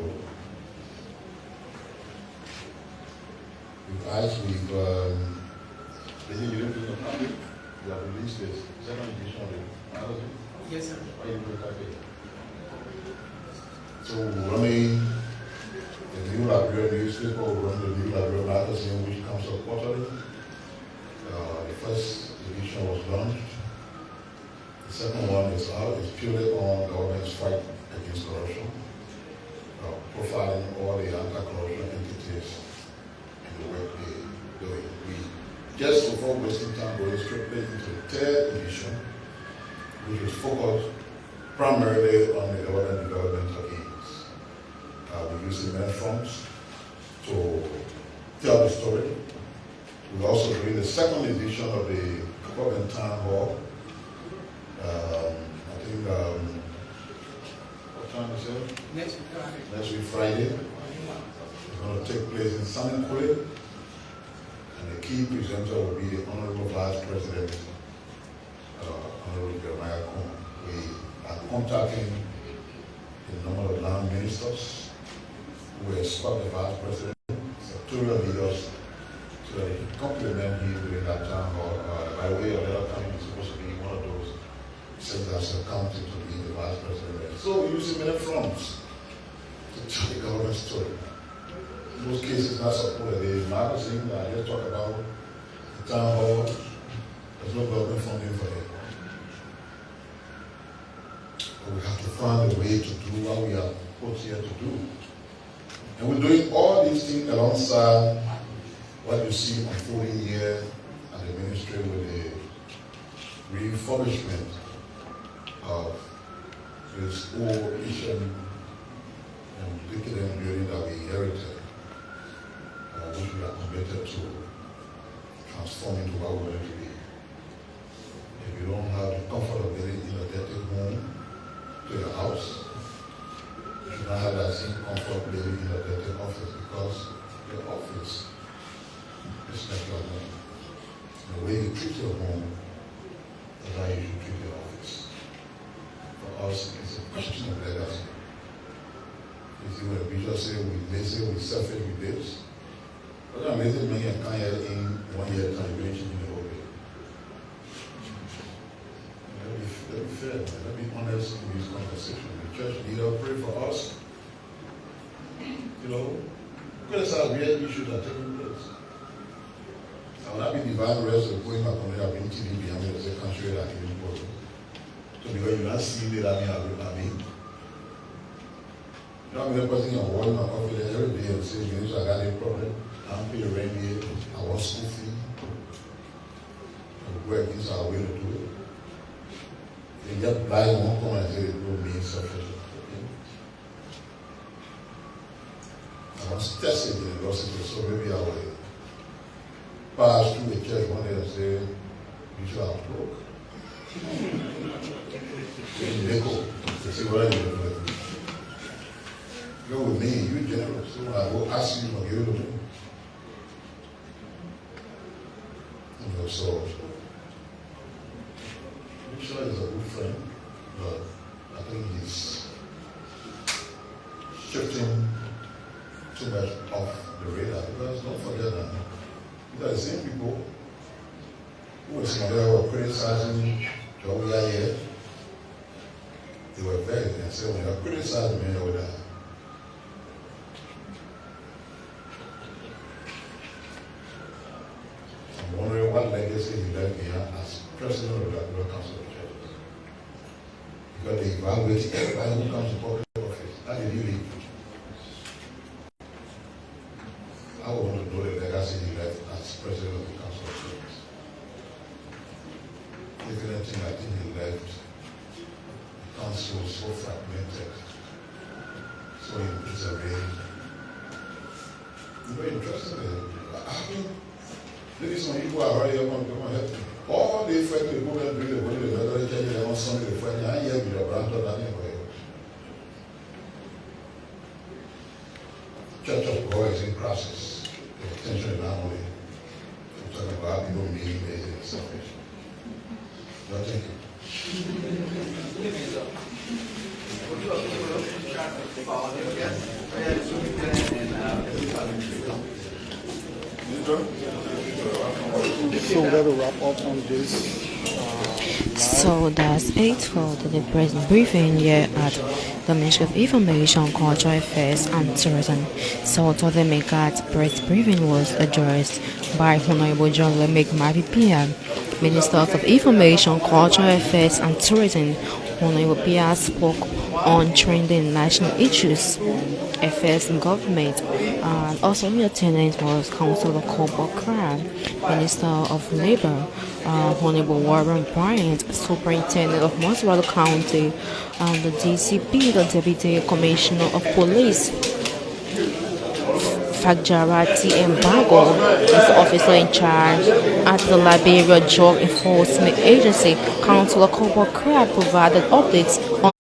asked. You didn't do the public. You have released this second edition of the magazine? Yes, sir. Why you break that day? So we're running the New Liberia newspaper, we're running the New Liberia magazine, which comes out quarterly. The first edition was launched. The second one is out. It's purely on government's fight against corruption, profiling all the anti-corruption entities and the work they do. Just before wasting time, going strictly into the third edition, which is focused primarily on the government developmental aims. We're using many fronts to tell the story. We're also doing the second edition of the Republic Town Hall. I think, what time is it? Next week Friday. Next week Friday. It's going to take place in San Antonio. And the key presenter will be the Honorable Vice President, Honorable Jeremiah Cohen. We are contacting a number of land ministers who escort the Vice President, sectorial leaders, so that they can complement him during that time. By way of other time, he's supposed to be one of those centers accounting to be the Vice President. So we're using many fronts to tell the government story. In most cases, not supported. The magazine that I just talked about, the town hall, there's no government funding for it. But we have to find a way to do what we are put here to do. And we're doing all these things alongside what you see unfolding here at the ministry with the refurbishment of this old Asian and decadent building that we inherited, which we are committed to transform into what we want it to be. If you don't have the comfort of getting in a dirty home to your house, you should not have that same comfort living in your dirty office because your office is like your home. The way you treat your home is how you should treat your office. For us, it's a question of legacy. You see what we just say, we lazy, we selfish, we this. But I'm amazing many can't get in 1 year time, you change the whole way. Let me fair, man. Let me honest in this conversation. The church leader pray for us. You know, because our real issues are taking place. I will not be divine rest of going back on the ability to be able to say country that is important. So because you're not seeing it, I mean. You know, I'm a person in one my office every day and say, you know, I got a problem. I'm paying the rent here. I want school fee. I work is our way to do it. They just buy one come and say it will mean something. I was tested in the university, so maybe I will pass through the church one day and say, you should have broke. In Nico, to see what I do with me. Go with me, you generous. So I will ask you, I'll give it to me. You know, so Richard is a good friend, but I think he's shifting too much off the radar because don't forget that these are the same people who were criticizing Joe here. They were very and said when you're criticizing me over that. I'm wondering what legacy he left behind as president of the Liberia Council of Churches. Because they evaluate everybody who comes to public office. How did he leave? I want to know the legacy he left as president of the Council of Churches. If anything, I think he left the council so fragmented, so in disarray. Very interesting. I mean, maybe some people are already going to help me. All they fight to go and bring the body of the other church, they want somebody to fight. I hear with your brand or nothing. Church of God is in process. The attention now only. I'm talking about people being lazy and selfish. Don't think it. So we're going to wrap up on this. So that's it for the press briefing here at the Ministry of Information, Cultural Affairs and Tourism. So to the MICAT press briefing was addressed by Honorable John Maritime, Minister of Information, Cultural Affairs and Tourism. Honorable Pia spoke on trending national issues, affairs in government, and also in attendance was Councillor Copa, Minister of Labor, Honorable Warren Bryant, Superintendent of Montserrado County, and the DCP, the Deputy Commissioner of Police, Fagjarati Embargo, is the officer in charge at the Liberia Drug Enforcement Agency. Councillor Copa provided updates on